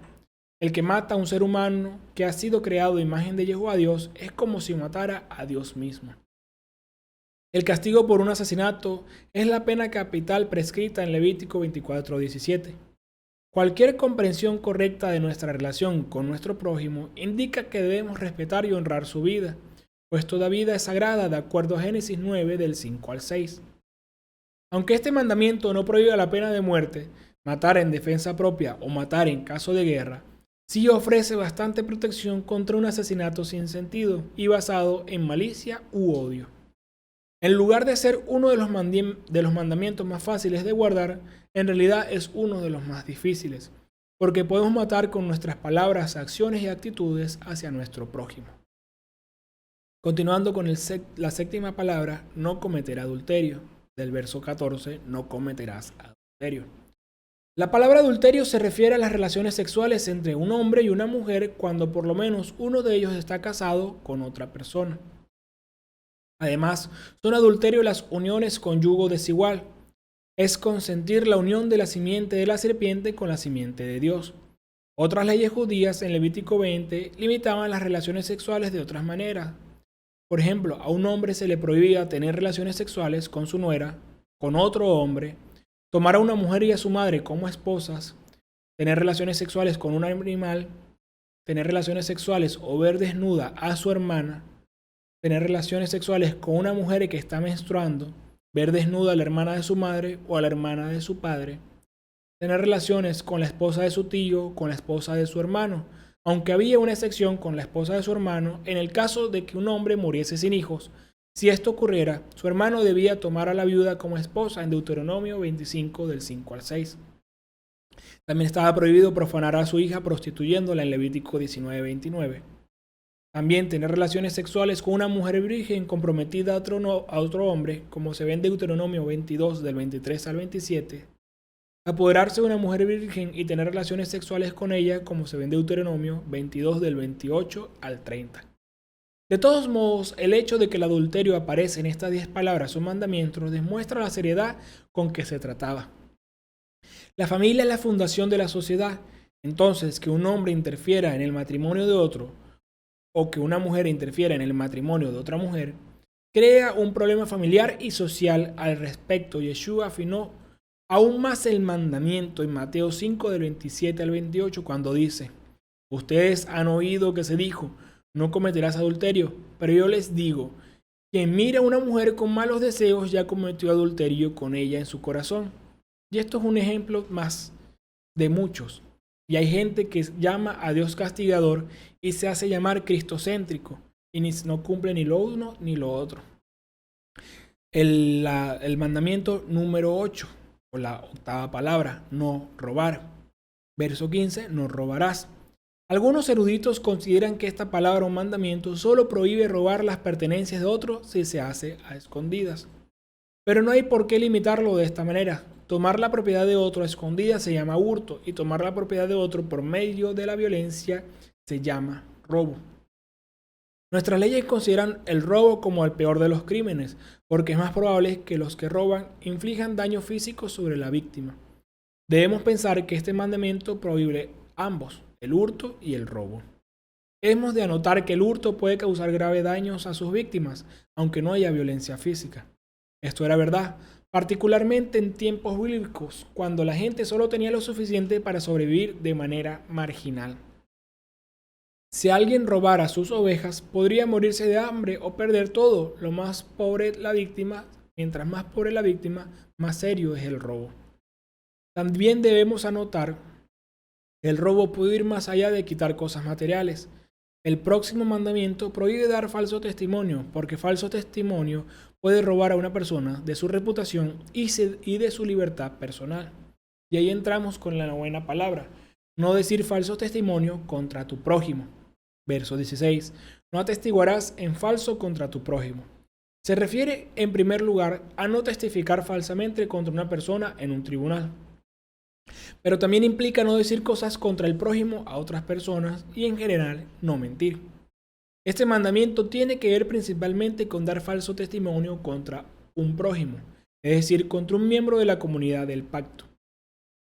El que mata a un ser humano que ha sido creado a imagen de Jehová Dios es como si matara a Dios mismo. El castigo por un asesinato es la pena capital prescrita en Levítico 24:17. Cualquier comprensión correcta de nuestra relación con nuestro prójimo indica que debemos respetar y honrar su vida, pues toda vida es sagrada de acuerdo a Génesis 9 del 5 al 6. Aunque este mandamiento no prohíbe la pena de muerte, matar en defensa propia o matar en caso de guerra, sí ofrece bastante protección contra un asesinato sin sentido y basado en malicia u odio. En lugar de ser uno de los mandamientos más fáciles de guardar, en realidad es uno de los más difíciles, porque podemos matar con nuestras palabras, acciones y actitudes hacia nuestro prójimo. Continuando con la séptima palabra, no cometer adulterio. Del verso 14, no cometerás adulterio. La palabra adulterio se refiere a las relaciones sexuales entre un hombre y una mujer cuando por lo menos uno de ellos está casado con otra persona. Además, son adulterio las uniones con yugo desigual. Es consentir la unión de la simiente de la serpiente con la simiente de Dios. Otras leyes judías en Levítico 20 limitaban las relaciones sexuales de otras maneras. Por ejemplo, a un hombre se le prohibía tener relaciones sexuales con su nuera, con otro hombre, tomar a una mujer y a su madre como esposas, tener relaciones sexuales con un animal, tener relaciones sexuales o ver desnuda a su hermana, tener relaciones sexuales con una mujer que está menstruando, ver desnuda a la hermana de su madre o a la hermana de su padre, tener relaciones con la esposa de su tío, con la esposa de su hermano, aunque había una excepción con la esposa de su hermano en el caso de que un hombre muriese sin hijos. Si esto ocurriera, su hermano debía tomar a la viuda como esposa en Deuteronomio 25 del 5 al 6. También estaba prohibido profanar a su hija prostituyéndola en Levítico 19:29. También tener relaciones sexuales con una mujer virgen comprometida a otro hombre, como se ve en Deuteronomio 22 del 23 al 27. Apoderarse de una mujer virgen y tener relaciones sexuales con ella, como se ve en Deuteronomio 22 del 28 al 30. De todos modos, el hecho de que el adulterio aparece en estas 10 palabras o mandamientos demuestra la seriedad con que se trataba. La familia es la fundación de la sociedad. Entonces, que un hombre interfiera en el matrimonio de otro o que una mujer interfiera en el matrimonio de otra mujer crea un problema familiar y social al respecto. Yeshua afinó aún más el mandamiento en Mateo 5 del 27 al 28 cuando dice: ustedes han oído que se dijo, no cometerás adulterio, pero yo les digo, quien mira a una mujer con malos deseos ya cometió adulterio con ella en su corazón. Y esto es un ejemplo más de muchos. Y hay gente que llama a Dios castigador y se hace llamar cristocéntrico y no cumple ni lo uno ni lo otro. El mandamiento número 8, o la octava palabra, no robar. Verso 15, no robarás. Algunos eruditos consideran que esta palabra o mandamiento solo prohíbe robar las pertenencias de otro si se hace a escondidas. Pero no hay por qué limitarlo de esta manera. Tomar la propiedad de otro a escondidas se llama hurto y tomar la propiedad de otro por medio de la violencia se llama robo. Nuestras leyes consideran el robo como el peor de los crímenes, porque es más probable que los que roban inflijan daño físico sobre la víctima. Debemos pensar que este mandamiento prohíbe ambos, el hurto y el robo. Hemos de anotar que el hurto puede causar graves daños a sus víctimas, aunque no haya violencia física. Esto era verdad, particularmente en tiempos bíblicos, cuando la gente solo tenía lo suficiente para sobrevivir de manera marginal. Si alguien robara sus ovejas, podría morirse de hambre o perder todo. Lo más pobre la víctima, mientras más pobre la víctima, más serio es el robo. También debemos anotar que el robo puede ir más allá de quitar cosas materiales. El próximo mandamiento prohíbe dar falso testimonio, porque falso testimonio puede robar a una persona de su reputación y de su libertad personal. Y ahí entramos con la novena palabra, no decir falso testimonio contra tu prójimo. Verso 16, no atestiguarás en falso contra tu prójimo. Se refiere, en primer lugar, a no testificar falsamente contra una persona en un tribunal. Pero también implica no decir cosas contra el prójimo a otras personas y, en general, no mentir. Este mandamiento tiene que ver principalmente con dar falso testimonio contra un prójimo, es decir, contra un miembro de la comunidad del pacto.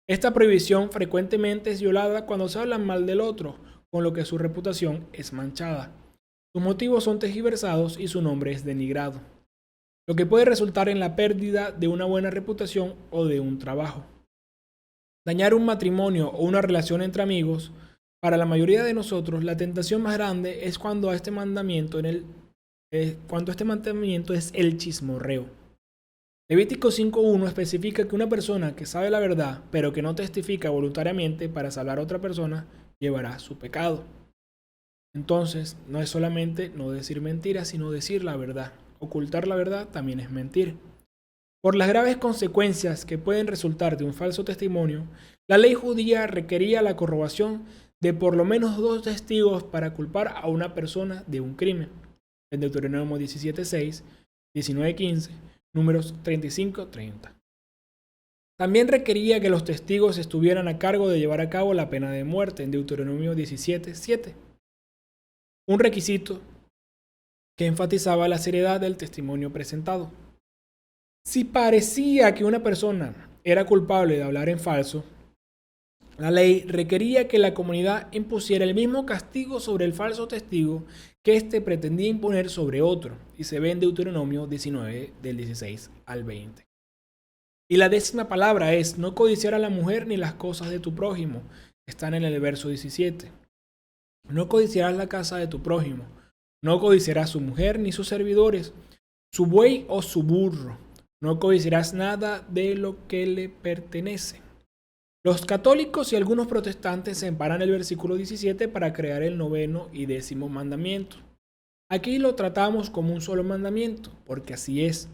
Esta prohibición frecuentemente es violada cuando se habla mal del otro, con lo que su reputación es manchada. Sus motivos son tergiversados y su nombre es denigrado, lo que puede resultar en la pérdida de una buena reputación o de un trabajo. Dañar un matrimonio o una relación entre amigos, para la mayoría de nosotros, la tentación más grande es cuando este mandamiento es el chismorreo. Levítico 5.1 especifica que una persona que sabe la verdad, pero que no testifica voluntariamente para salvar a otra persona, llevará su pecado. Entonces, no es solamente no decir mentiras, sino decir la verdad. Ocultar la verdad también es mentir. Por las graves consecuencias que pueden resultar de un falso testimonio, la ley judía requería la corroboración de por lo menos 2 testigos para culpar a una persona de un crimen. En Deuteronomio 17:6, 19:15, Números 35:30. También requería que los testigos estuvieran a cargo de llevar a cabo la pena de muerte en Deuteronomio 17:7. Un requisito que enfatizaba la seriedad del testimonio presentado. Si parecía que una persona era culpable de hablar en falso, la ley requería que la comunidad impusiera el mismo castigo sobre el falso testigo que éste pretendía imponer sobre otro, y se ve en Deuteronomio 19, del 16 al 20. Y la 10ª palabra es: no codiciar a la mujer ni las cosas de tu prójimo. Están en el verso 17. No codiciarás la casa de tu prójimo. No codiciarás su mujer ni sus servidores, su buey o su burro. No codiciarás nada de lo que le pertenece. Los católicos y algunos protestantes separan el versículo 17 para crear el 9º y 10º mandamiento. Aquí lo tratamos como un solo mandamiento, porque así es.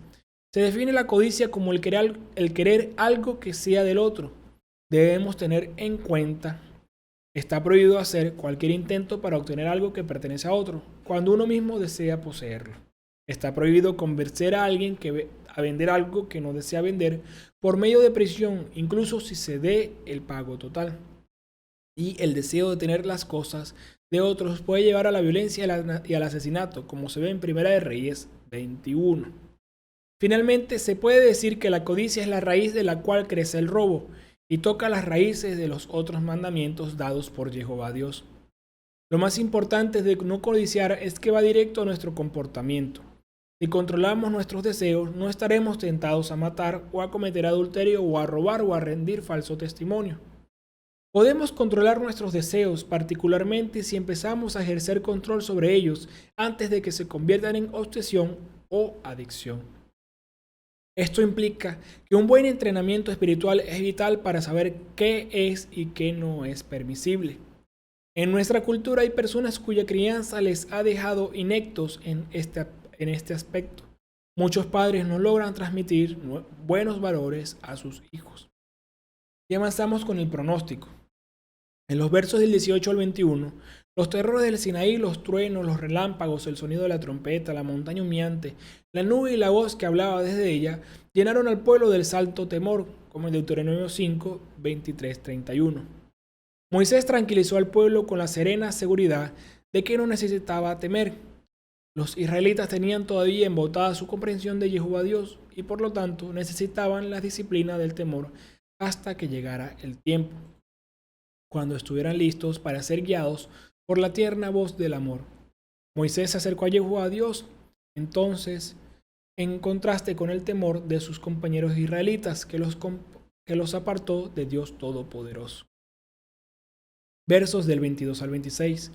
Se define la codicia como el querer algo que sea del otro. Debemos tener en cuenta: está prohibido hacer cualquier intento para obtener algo que pertenece a otro, cuando uno mismo desea poseerlo. Está prohibido convencer a alguien a vender algo que no desea vender por medio de presión, incluso si se dé el pago total. Y el deseo de tener las cosas de otros puede llevar a la violencia y al asesinato, como se ve en Primera de Reyes 21. Finalmente, se puede decir que la codicia es la raíz de la cual crece el robo y toca las raíces de los otros mandamientos dados por Jehová Dios. Lo más importante de no codiciar es que va directo a nuestro comportamiento. Si controlamos nuestros deseos, no estaremos tentados a matar o a cometer adulterio o a robar o a rendir falso testimonio. Podemos controlar nuestros deseos, particularmente si empezamos a ejercer control sobre ellos antes de que se conviertan en obsesión o adicción. Esto implica que un buen entrenamiento espiritual es vital para saber qué es y qué no es permisible. En nuestra cultura hay personas cuya crianza les ha dejado ineptos en este aspecto. Muchos padres no logran transmitir buenos valores a sus hijos. Y avanzamos con el pronóstico. En los versos del 18 al 21, los terrores del Sinaí, los truenos, los relámpagos, el sonido de la trompeta, la montaña humeante, la nube y la voz que hablaba desde ella, llenaron al pueblo del santo temor, como en Deuteronomio 5, 23, 31. Moisés tranquilizó al pueblo con la serena seguridad de que no necesitaba temer. Los israelitas tenían todavía embotada su comprensión de Jehová Dios y por lo tanto necesitaban la disciplina del temor hasta que llegara el tiempo, cuando estuvieran listos para ser guiados por la tierna voz del amor. Moisés se acercó a Jehová Dios, entonces, en contraste con el temor de sus compañeros israelitas, que los apartó de Dios Todopoderoso. Versos del 22 al 26.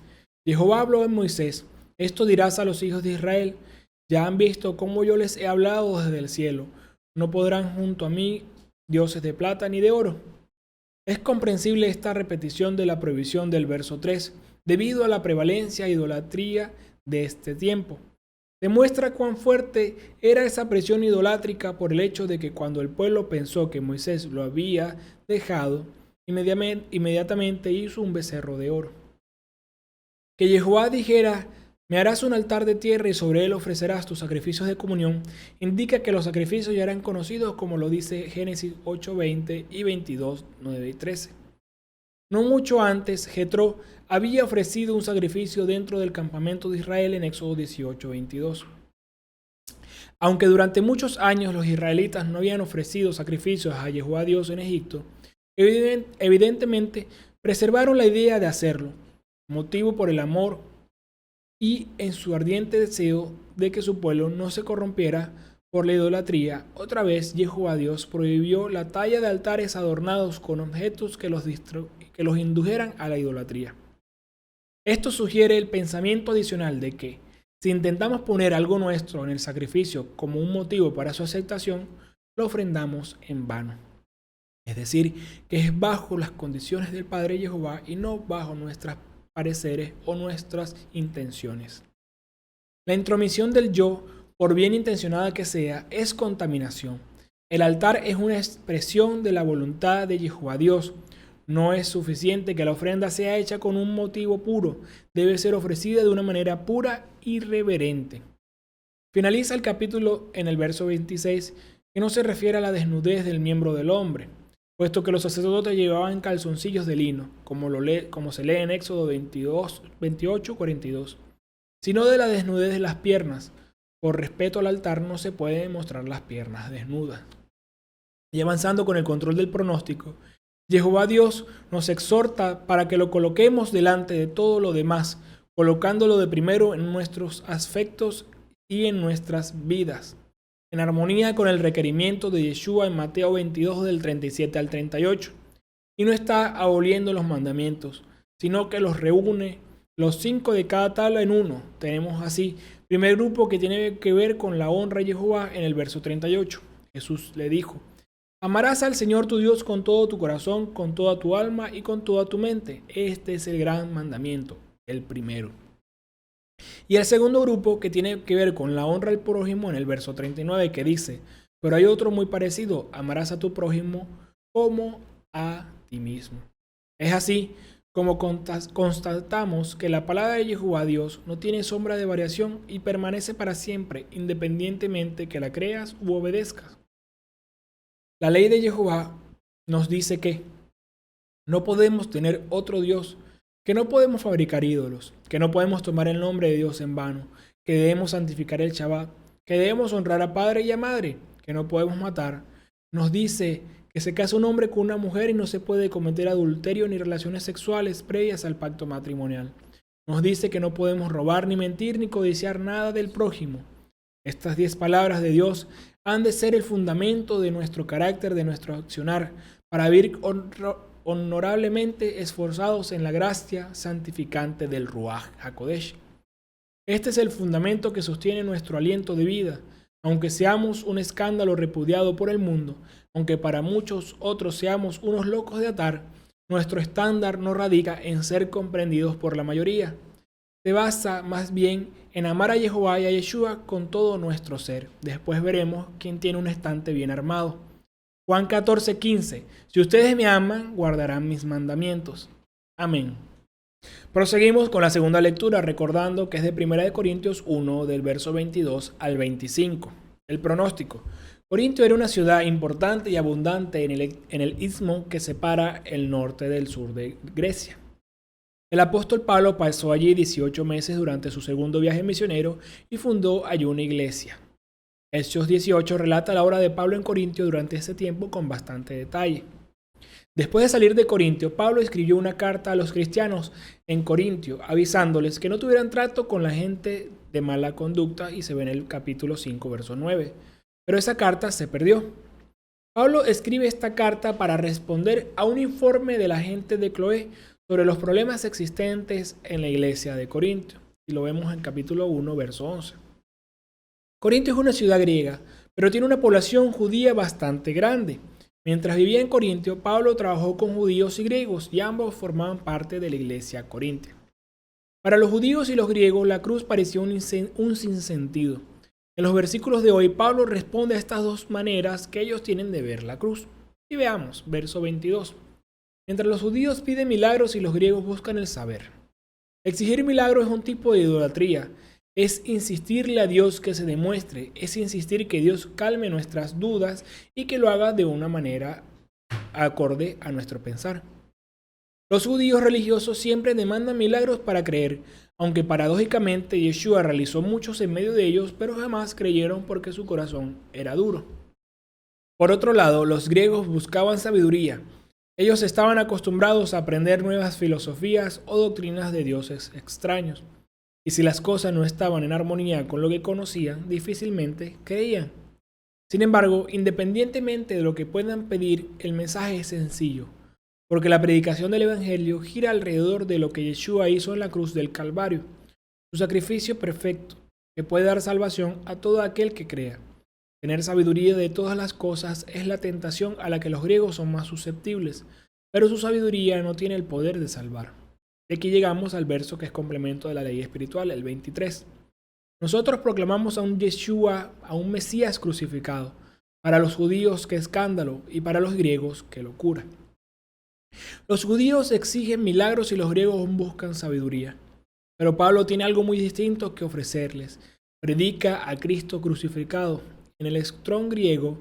Jehová habló a Moisés: esto dirás a los hijos de Israel: ya han visto cómo yo les he hablado desde el cielo. No podrán junto a mí dioses de plata ni de oro. Es comprensible esta repetición de la prohibición del verso 3, debido a la prevalencia e idolatría de este tiempo. Demuestra cuán fuerte era esa presión idolátrica por el hecho de que cuando el pueblo pensó que Moisés lo había dejado, inmediatamente hizo un becerro de oro. Que Jehová dijera: me harás un altar de tierra y sobre él ofrecerás tus sacrificios de comunión, indica que los sacrificios ya eran conocidos, como lo dice Génesis 8:20 y 22, 9 y 13. No mucho antes, Jetro había ofrecido un sacrificio dentro del campamento de Israel en Éxodo 18:22. Aunque durante muchos años los israelitas no habían ofrecido sacrificios a Jehová Dios en Egipto, evidentemente preservaron la idea de hacerlo, motivo por el amor y en su ardiente deseo de que su pueblo no se corrompiera por la idolatría. Otra vez Jehová Dios prohibió la talla de altares adornados con objetos que los indujeran a la idolatría. Esto sugiere el pensamiento adicional de que, si intentamos poner algo nuestro en el sacrificio como un motivo para su aceptación, lo ofrendamos en vano. Es decir, que es bajo las condiciones del Padre Jehová y no bajo nuestros pareceres o nuestras intenciones. La intromisión del yo, por bien intencionada que sea, es contaminación. El altar es una expresión de la voluntad de Jehová Dios. No es suficiente que la ofrenda sea hecha con un motivo puro, debe ser ofrecida de una manera pura y reverente. Finaliza el capítulo en el verso 26, que no se refiere a la desnudez del miembro del hombre, puesto que los sacerdotes llevaban calzoncillos de lino, como se lee en Éxodo 28, 42, sino de la desnudez de las piernas. Por respeto al altar no se pueden mostrar las piernas desnudas. Y avanzando con el control del pronóstico, Jehová Dios nos exhorta para que lo coloquemos delante de todo lo demás, colocándolo de primero en nuestros afectos y en nuestras vidas, en armonía con el requerimiento de Yeshua en Mateo 22 del 37 al 38. Y no está aboliendo los mandamientos, sino que los reúne los 5 de cada tabla en uno. Tenemos así, primer grupo que tiene que ver con la honra de Jehová en el verso 38. Jesús le dijo: amarás al Señor tu Dios con todo tu corazón, con toda tu alma y con toda tu mente. Este es el gran mandamiento, el primero. Y el segundo grupo que tiene que ver con la honra al prójimo en el verso 39, que dice: pero hay otro muy parecido, amarás a tu prójimo como a ti mismo. Es así como constatamos que la palabra de Jehová Dios no tiene sombra de variación y permanece para siempre, independientemente que la creas u obedezcas. La ley de Jehová nos dice que no podemos tener otro Dios, que no podemos fabricar ídolos, que no podemos tomar el nombre de Dios en vano, que debemos santificar el Shabbat, que debemos honrar a padre y a madre, que no podemos matar. Nos dice que se casa un hombre con una mujer y no se puede cometer adulterio ni relaciones sexuales previas al pacto matrimonial. Nos dice que no podemos robar, ni mentir, ni codiciar nada del prójimo. Estas 10 palabras de Dios han de ser el fundamento de nuestro carácter, de nuestro accionar, para vivir honorablemente esforzados en la gracia santificante del Ruach HaKodesh. Este es el fundamento que sostiene nuestro aliento de vida, aunque seamos un escándalo repudiado por el mundo, aunque para muchos otros seamos unos locos de atar, nuestro estándar no radica en ser comprendidos por la mayoría. Se basa más bien en amar a Jehová y a Yeshua con todo nuestro ser. Después veremos quién tiene un estante bien armado. Juan 14:15. Si ustedes me aman, guardarán mis mandamientos. Amén. Proseguimos con la segunda lectura, recordando que es de 1 Corintios 1, del verso 22 al 25. El pronóstico. Corintio era una ciudad importante y abundante en el istmo que separa el norte del sur de Grecia. El apóstol Pablo pasó allí 18 meses durante su segundo viaje misionero y fundó allí una iglesia. Hechos 18 relata la obra de Pablo en Corintio durante ese tiempo con bastante detalle. Después de salir de Corintio, Pablo escribió una carta a los cristianos en Corintio, avisándoles que no tuvieran trato con la gente de mala conducta, y se ve en el capítulo 5, verso 9. Pero esa carta se perdió. Pablo escribe esta carta para responder a un informe de la gente de Cloé sobre los problemas existentes en la iglesia de Corintio, y lo vemos en capítulo 1, verso 11. Corintio es una ciudad griega, pero tiene una población judía bastante grande. Mientras vivía en Corintio, Pablo trabajó con judíos y griegos, y ambos formaban parte de la iglesia corintia. Para los judíos y los griegos, la cruz parecía un sinsentido. En los versículos de hoy, Pablo responde a estas dos maneras que ellos tienen de ver la cruz. Y veamos, verso 22. Mientras los judíos piden milagros y los griegos buscan el saber. Exigir milagros es un tipo de idolatría. Es insistirle a Dios que se demuestre, es insistir que Dios calme nuestras dudas y que lo haga de una manera acorde a nuestro pensar. Los judíos religiosos siempre demandan milagros para creer, aunque paradójicamente Yeshua realizó muchos en medio de ellos, pero jamás creyeron porque su corazón era duro. Por otro lado, los griegos buscaban sabiduría. Ellos estaban acostumbrados a aprender nuevas filosofías o doctrinas de dioses extraños. Y si las cosas no estaban en armonía con lo que conocían, difícilmente creían. Sin embargo, independientemente de lo que puedan pedir, el mensaje es sencillo, porque la predicación del Evangelio gira alrededor de lo que Yeshua hizo en la cruz del Calvario, su sacrificio perfecto, que puede dar salvación a todo aquel que crea. Tener sabiduría de todas las cosas es la tentación a la que los griegos son más susceptibles, pero su sabiduría no tiene el poder de salvar. De aquí llegamos al verso que es complemento de la ley espiritual, el 23. Nosotros proclamamos a un Yeshua, a un Mesías crucificado. Para los judíos, qué escándalo, y para los griegos, qué locura. Los judíos exigen milagros y los griegos buscan sabiduría. Pero Pablo tiene algo muy distinto que ofrecerles. Predica a Cristo crucificado. En el Strong griego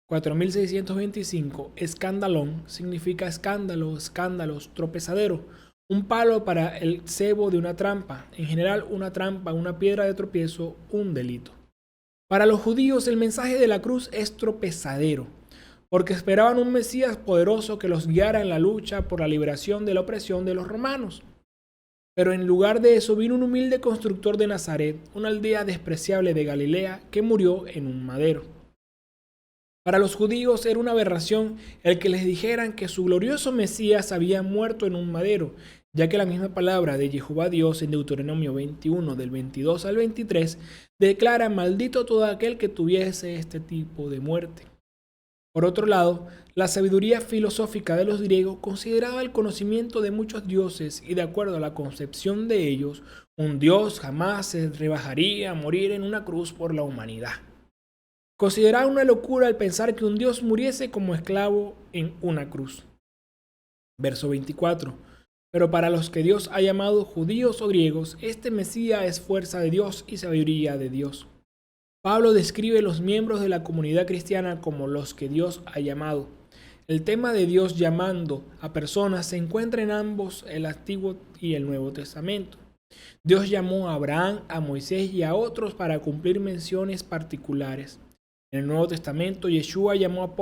4625, escandalón significa escándalo, escándalos, tropezadero. Un palo para el cebo de una trampa. En general, una trampa, una piedra de tropiezo, un delito. Para los judíos, el mensaje de la cruz es tropezadero, porque esperaban un Mesías poderoso que los guiara en la lucha por la liberación de la opresión de los romanos. Pero en lugar de eso vino un humilde constructor de Nazaret, una aldea despreciable de Galilea, que murió en un madero. Para los judíos era una aberración el que les dijeran que su glorioso Mesías había muerto en un madero, ya que la misma palabra de Jehová Dios en Deuteronomio 21, del 22 al 23, declara: maldito todo aquel que tuviese este tipo de muerte. Por otro lado, la sabiduría filosófica de los griegos consideraba el conocimiento de muchos dioses y, de acuerdo a la concepción de ellos, un dios jamás se rebajaría a morir en una cruz por la humanidad. Consideraba una locura el pensar que un dios muriese como esclavo en una cruz. Verso 24. Pero para los que Dios ha llamado judíos o griegos, este Mesías es fuerza de Dios y sabiduría de Dios. Pablo describe los miembros de la comunidad cristiana como los que Dios ha llamado. El tema de Dios llamando a personas se encuentra en ambos el Antiguo y el Nuevo Testamento. Dios llamó a Abraham, a Moisés y a otros para cumplir menciones particulares. En el Nuevo Testamento, Yeshua llamó a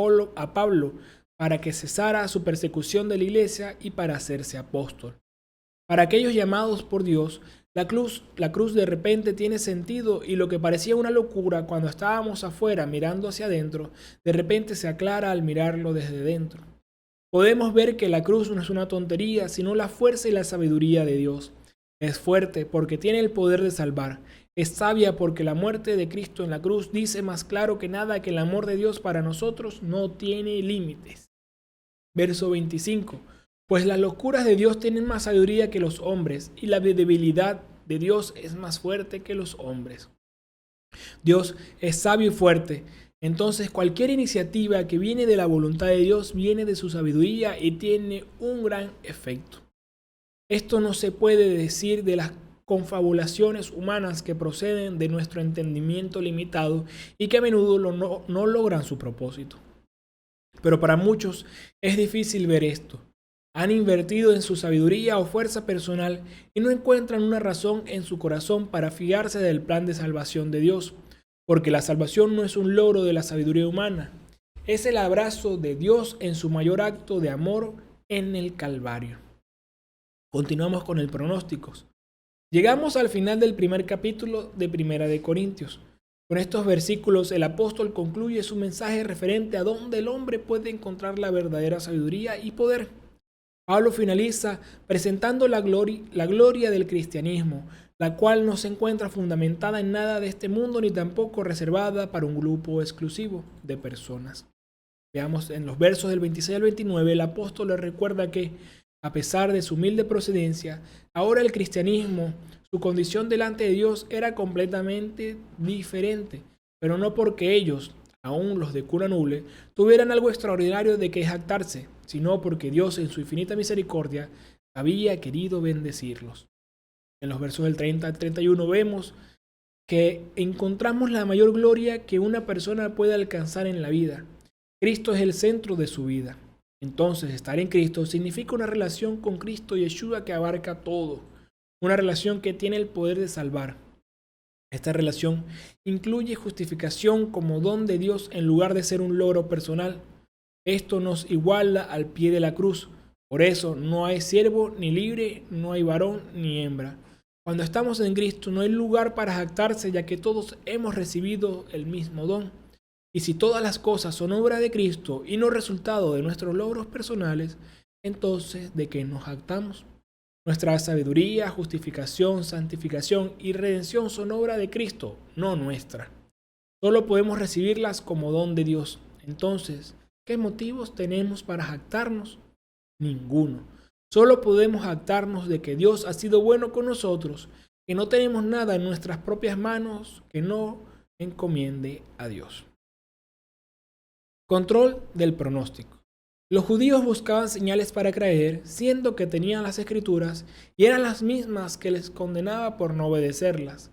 Pablo para que cesara su persecución de la iglesia y para hacerse apóstol. Para aquellos llamados por Dios, la cruz de repente tiene sentido, y lo que parecía una locura cuando estábamos afuera mirando hacia adentro, de repente se aclara al mirarlo desde dentro. Podemos ver que la cruz no es una tontería, sino la fuerza y la sabiduría de Dios. Es fuerte porque tiene el poder de salvar. Es sabia porque la muerte de Cristo en la cruz dice más claro que nada que el amor de Dios para nosotros no tiene límites. Verso 25. Pues las locuras de Dios tienen más sabiduría que los hombres, y la debilidad de Dios es más fuerte que los hombres. Dios es sabio y fuerte. Entonces cualquier iniciativa que viene de la voluntad de Dios viene de su sabiduría y tiene un gran efecto. Esto no se puede decir de las confabulaciones humanas que proceden de nuestro entendimiento limitado y que a menudo no logran su propósito. Pero para muchos es difícil ver esto. Han invertido en su sabiduría o fuerza personal y no encuentran una razón en su corazón para fiarse del plan de salvación de Dios, porque la salvación no es un logro de la sabiduría humana, es el abrazo de Dios en su mayor acto de amor en el Calvario. Continuamos con el pronósticos. Llegamos al final del primer capítulo de Primera de Corintios. Con estos versículos el apóstol concluye su mensaje referente a dónde el hombre puede encontrar la verdadera sabiduría y poder. Pablo finaliza presentando la gloria del cristianismo, la cual no se encuentra fundamentada en nada de este mundo ni tampoco reservada para un grupo exclusivo de personas. Veamos en los versos del 26 al 29, el apóstol le recuerda que, a pesar de su humilde procedencia, ahora el cristianismo, su condición delante de Dios era completamente diferente, pero no porque ellos, aún los de cura noble, tuvieran algo extraordinario de que jactarse, sino porque Dios en su infinita misericordia había querido bendecirlos. En los versos del 30 al 31 vemos que encontramos la mayor gloria que una persona puede alcanzar en la vida. Cristo es el centro de su vida. Entonces, estar en Cristo significa una relación con Cristo Yeshua que abarca todo, una relación que tiene el poder de salvar. Esta relación incluye justificación como don de Dios en lugar de ser un logro personal. Esto nos iguala al pie de la cruz. Por eso no hay siervo ni libre, no hay varón ni hembra. Cuando estamos en Cristo no hay lugar para jactarse, ya que todos hemos recibido el mismo don. Y si todas las cosas son obra de Cristo y no resultado de nuestros logros personales, entonces ¿de qué nos jactamos? Nuestra sabiduría, justificación, santificación y redención son obra de Cristo, no nuestra. Solo podemos recibirlas como don de Dios. Entonces, ¿qué motivos tenemos para jactarnos? Ninguno. Solo podemos jactarnos de que Dios ha sido bueno con nosotros, que no tenemos nada en nuestras propias manos que no encomiende a Dios. Control del pronóstico. Los judíos buscaban señales para creer, siendo que tenían las escrituras y eran las mismas que les condenaba por no obedecerlas.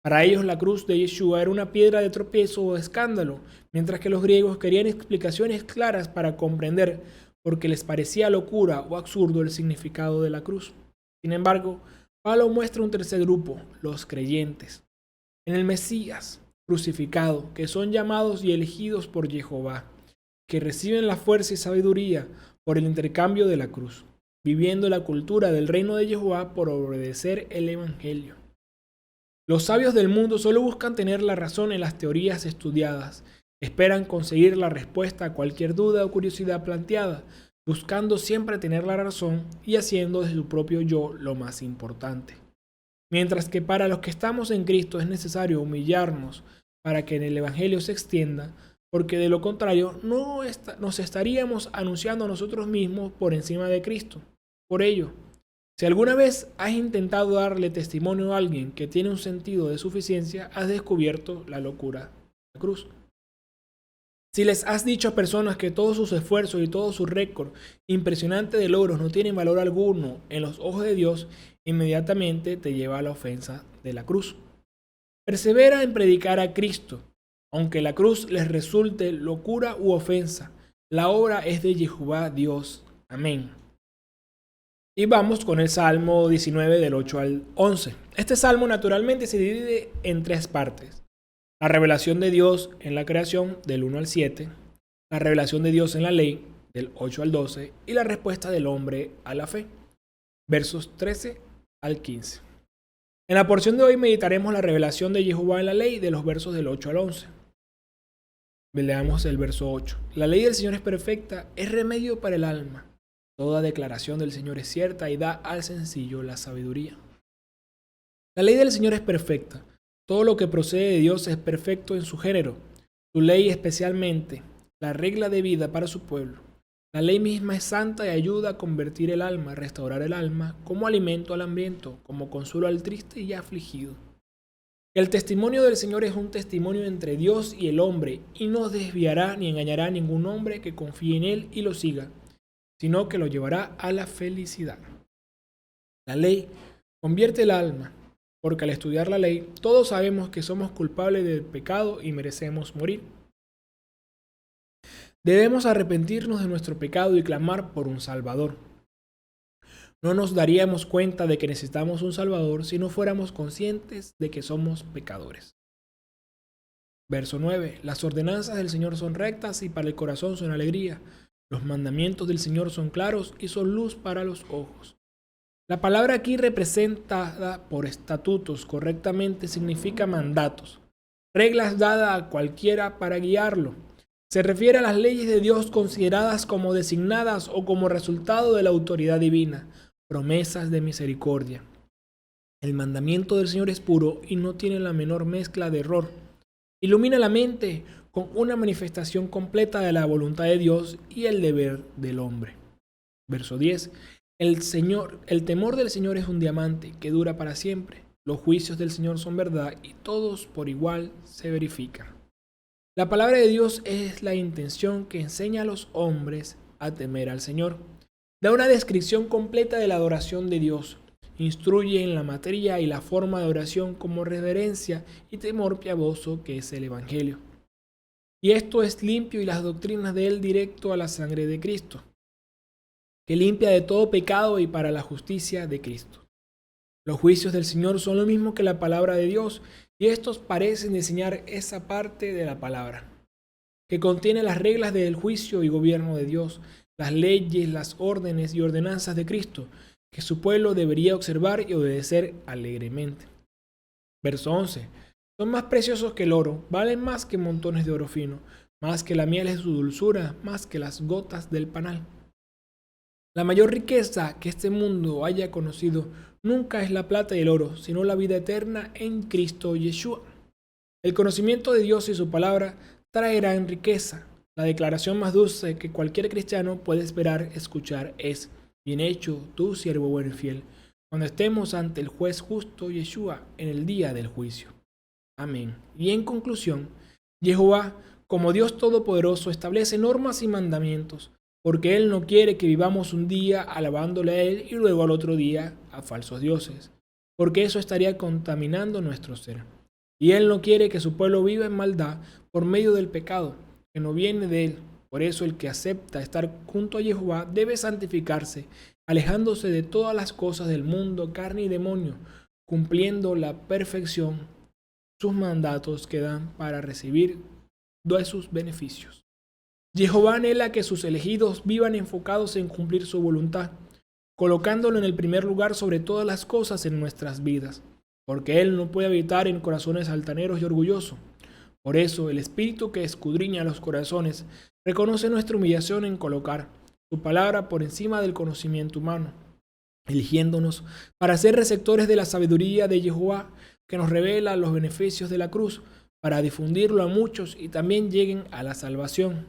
Para ellos la cruz de Yeshua era una piedra de tropiezo o escándalo, mientras que los griegos querían explicaciones claras para comprender, porque les parecía locura o absurdo el significado de la cruz. Sin embargo, Pablo muestra un tercer grupo, los creyentes, en el Mesías crucificado, que son llamados y elegidos por Jehová, que reciben la fuerza y sabiduría por el intercambio de la cruz, viviendo la cultura del reino de Jehová por obedecer el Evangelio. Los sabios del mundo solo buscan tener la razón en las teorías estudiadas, esperan conseguir la respuesta a cualquier duda o curiosidad planteada, buscando siempre tener la razón y haciendo de su propio yo lo más importante. Mientras que para los que estamos en Cristo es necesario humillarnos para que en el Evangelio se extienda, porque de lo contrario nos estaríamos anunciando a nosotros mismos por encima de Cristo. Por ello, si alguna vez has intentado darle testimonio a alguien que tiene un sentido de suficiencia, has descubierto la locura de la cruz. Si les has dicho a personas que todos sus esfuerzos y todo su récord impresionante de logros no tienen valor alguno en los ojos de Dios, inmediatamente te lleva a la ofensa de la cruz. Persevera en predicar a Cristo, aunque la cruz les resulte locura u ofensa. La obra es de Jehová Dios. Amén. Y vamos con el Salmo 19 del 8 al 11. Este salmo naturalmente se divide en tres partes. La revelación de Dios en la creación del 1 al 7, la revelación de Dios en la ley del 8 al 12 y la respuesta del hombre a la fe, versos 13 al 15. En la porción de hoy meditaremos la revelación de Jehová en la ley de los versos del 8 al 11. Leamos el verso 8. La ley del Señor es perfecta, es remedio para el alma. Toda declaración del Señor es cierta y da al sencillo la sabiduría. La ley del Señor es perfecta. Todo lo que procede de Dios es perfecto en su género. Su ley especialmente, la regla de vida para su pueblo. La ley misma es santa y ayuda a convertir el alma, a restaurar el alma, como alimento al hambriento, como consuelo al triste y afligido. El testimonio del Señor es un testimonio entre Dios y el hombre, y no desviará ni engañará a ningún hombre que confíe en Él y lo siga, sino que lo llevará a la felicidad. La ley convierte el alma, porque al estudiar la ley, todos sabemos que somos culpables del pecado y merecemos morir. Debemos arrepentirnos de nuestro pecado y clamar por un Salvador. No nos daríamos cuenta de que necesitamos un Salvador si no fuéramos conscientes de que somos pecadores. Verso 9. Las ordenanzas del Señor son rectas y para el corazón son alegría. Los mandamientos del Señor son claros y son luz para los ojos. La palabra aquí representada por estatutos correctamente significa mandatos, reglas dadas a cualquiera para guiarlo. Se refiere a las leyes de Dios consideradas como designadas o como resultado de la autoridad divina, promesas de misericordia. El mandamiento del Señor es puro y no tiene la menor mezcla de error. Ilumina la mente con una manifestación completa de la voluntad de Dios y el deber del hombre. Verso 10. El temor del Señor es un diamante que dura para siempre. Los juicios del Señor son verdad y todos por igual se verifican. La palabra de Dios es la intención que enseña a los hombres a temer al Señor. Da una descripción completa de la adoración de Dios. Instruye en la materia y la forma de oración como reverencia y temor piadoso que es el Evangelio. Y esto es limpio y las doctrinas de él directo a la sangre de Cristo, que limpia de todo pecado y para la justicia de Cristo. Los juicios del Señor son lo mismo que la palabra de Dios, y estos parecen enseñar esa parte de la palabra, que contiene las reglas del juicio y gobierno de Dios, las leyes, las órdenes y ordenanzas de Cristo, que su pueblo debería observar y obedecer alegremente. Verso 11. Son más preciosos que el oro, valen más que montones de oro fino, más que la miel es su dulzura, más que las gotas del panal. La mayor riqueza que este mundo haya conocido nunca es la plata y el oro, sino la vida eterna en Cristo Yeshua. El conocimiento de Dios y su palabra traerán riqueza. La declaración más dulce que cualquier cristiano puede esperar escuchar es: bien hecho, tú siervo bueno y fiel, cuando estemos ante el juez justo Yeshua en el día del juicio. Amén. Y en conclusión, Jehová como Dios Todopoderoso establece normas y mandamientos, porque Él no quiere que vivamos un día alabándole a Él y luego al otro día a falsos dioses, porque eso estaría contaminando nuestro ser. Y Él no quiere que su pueblo viva en maldad por medio del pecado, que no viene de Él. Por eso el que acepta estar junto a Jehová debe santificarse, alejándose de todas las cosas del mundo, carne y demonio, cumpliendo la perfección sus mandatos que dan para recibir de sus beneficios. Jehová anhela que sus elegidos vivan enfocados en cumplir su voluntad, colocándolo en el primer lugar sobre todas las cosas en nuestras vidas, porque Él no puede habitar en corazones altaneros y orgullosos. Por eso el Espíritu que escudriña los corazones reconoce nuestra humillación en colocar su palabra por encima del conocimiento humano, eligiéndonos para ser receptores de la sabiduría de Jehová, que nos revela los beneficios de la cruz, para difundirlo a muchos y también lleguen a la salvación.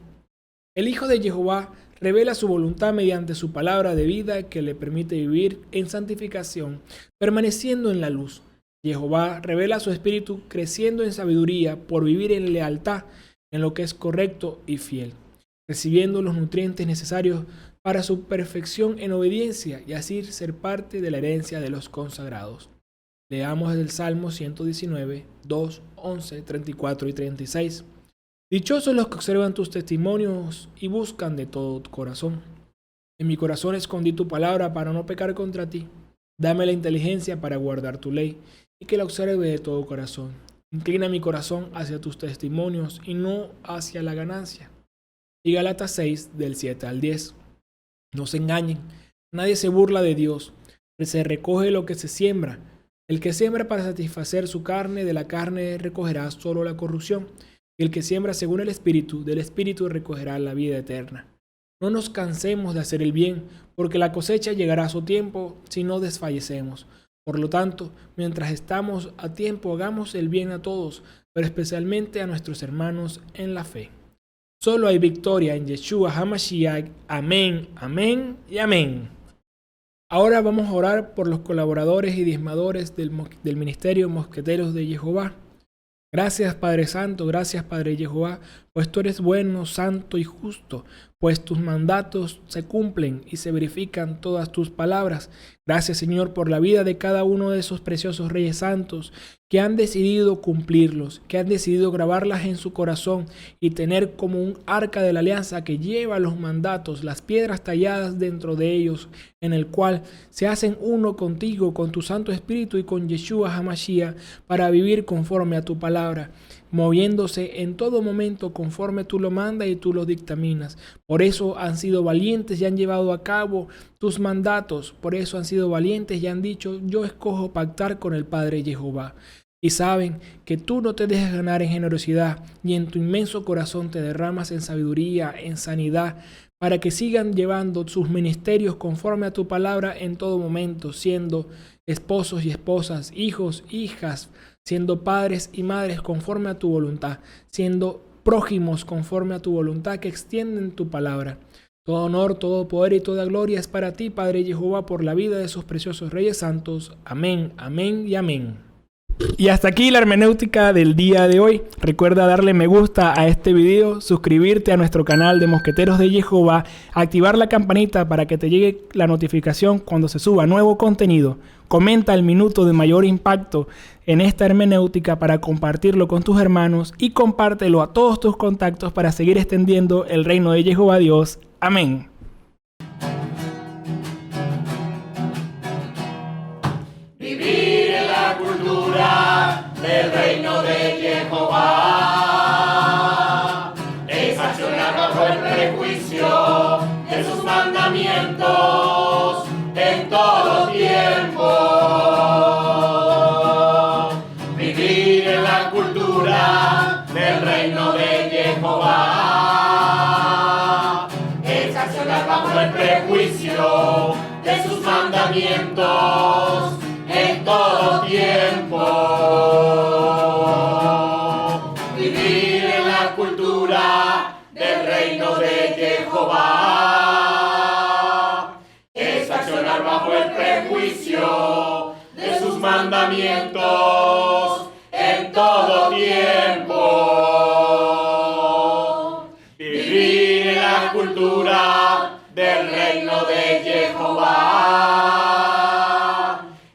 El Hijo de Jehová revela su voluntad mediante su palabra de vida que le permite vivir en santificación, permaneciendo en la luz. Jehová revela su espíritu creciendo en sabiduría por vivir en lealtad, en lo que es correcto y fiel, recibiendo los nutrientes necesarios para su perfección en obediencia y así ser parte de la herencia de los consagrados. Leamos el Salmo 119, 2, 11, 34 y 36. Dichosos los que observan tus testimonios y buscan de todo corazón. En mi corazón escondí tu palabra para no pecar contra ti. Dame la inteligencia para guardar tu ley y que la observe de todo corazón. Inclina mi corazón hacia tus testimonios y no hacia la ganancia. Y Gálatas 6, del 7 al 10. No se engañen, nadie se burla de Dios. Se recoge lo que se siembra. El que siembra para satisfacer su carne, de la carne recogerá solo la corrupción. Y el que siembra según el Espíritu, del Espíritu recogerá la vida eterna. No nos cansemos de hacer el bien, porque la cosecha llegará a su tiempo si no desfallecemos. Por lo tanto, mientras estamos a tiempo, hagamos el bien a todos, pero especialmente a nuestros hermanos en la fe. Solo hay victoria en Yeshua HaMashiach. Amén, amén y amén. Ahora vamos a orar por los colaboradores y diezmadores del Ministerio Mosqueteros de Jehová. Gracias Padre Santo, gracias Padre Jehová, pues tú eres bueno, santo y justo, pues tus mandatos se cumplen y se verifican todas tus palabras. Gracias Señor por la vida de cada uno de esos preciosos reyes santos que han decidido cumplirlos, que han decidido grabarlas en su corazón y tener como un arca de la alianza que lleva los mandatos, las piedras talladas dentro de ellos, en el cual se hacen uno contigo, con tu Santo Espíritu y con Yeshua HaMashiach, para vivir conforme a tu palabra, moviéndose en todo momento conforme tú lo mandas y tú lo dictaminas. Por eso han sido valientes y han llevado a cabo tus mandatos. Por eso han sido valientes y han dicho: yo escojo pactar con el Padre Jehová. Y saben que tú no te dejas ganar en generosidad y en tu inmenso corazón te derramas en sabiduría, en sanidad, para que sigan llevando sus ministerios conforme a tu palabra en todo momento, siendo esposos y esposas, hijos, hijas, siendo padres y madres conforme a tu voluntad, siendo prójimos conforme a tu voluntad que extienden tu palabra. Todo honor, todo poder y toda gloria es para ti, Padre Jehová, por la vida de esos preciosos reyes santos. Amén, amén y amén. Y hasta aquí la hermenéutica del día de hoy. Recuerda darle me gusta a este video, suscribirte a nuestro canal de Mosqueteros de Jehová, activar la campanita para que te llegue la notificación cuando se suba nuevo contenido. Comenta el minuto de mayor impacto en esta hermenéutica para compartirlo con tus hermanos y compártelo a todos tus contactos para seguir extendiendo el reino de Jehová Dios. Amén. Vivir en la cultura del reino de Jehová es accionar bajo el prejuicio de sus mandamientos en todo tiempo. Vivir en la cultura del reino de Jehová es accionar bajo el prejuicio de sus mandamientos en todo tiempo. Vivir en la cultura del reino de Jehová es accionar bajo el prejuicio de sus mandamientos en todo tiempo. del reino de Jehová.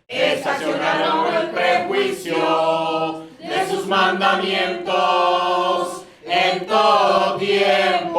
Estacionar bajo el prejuicio de sus mandamientos en todo tiempo.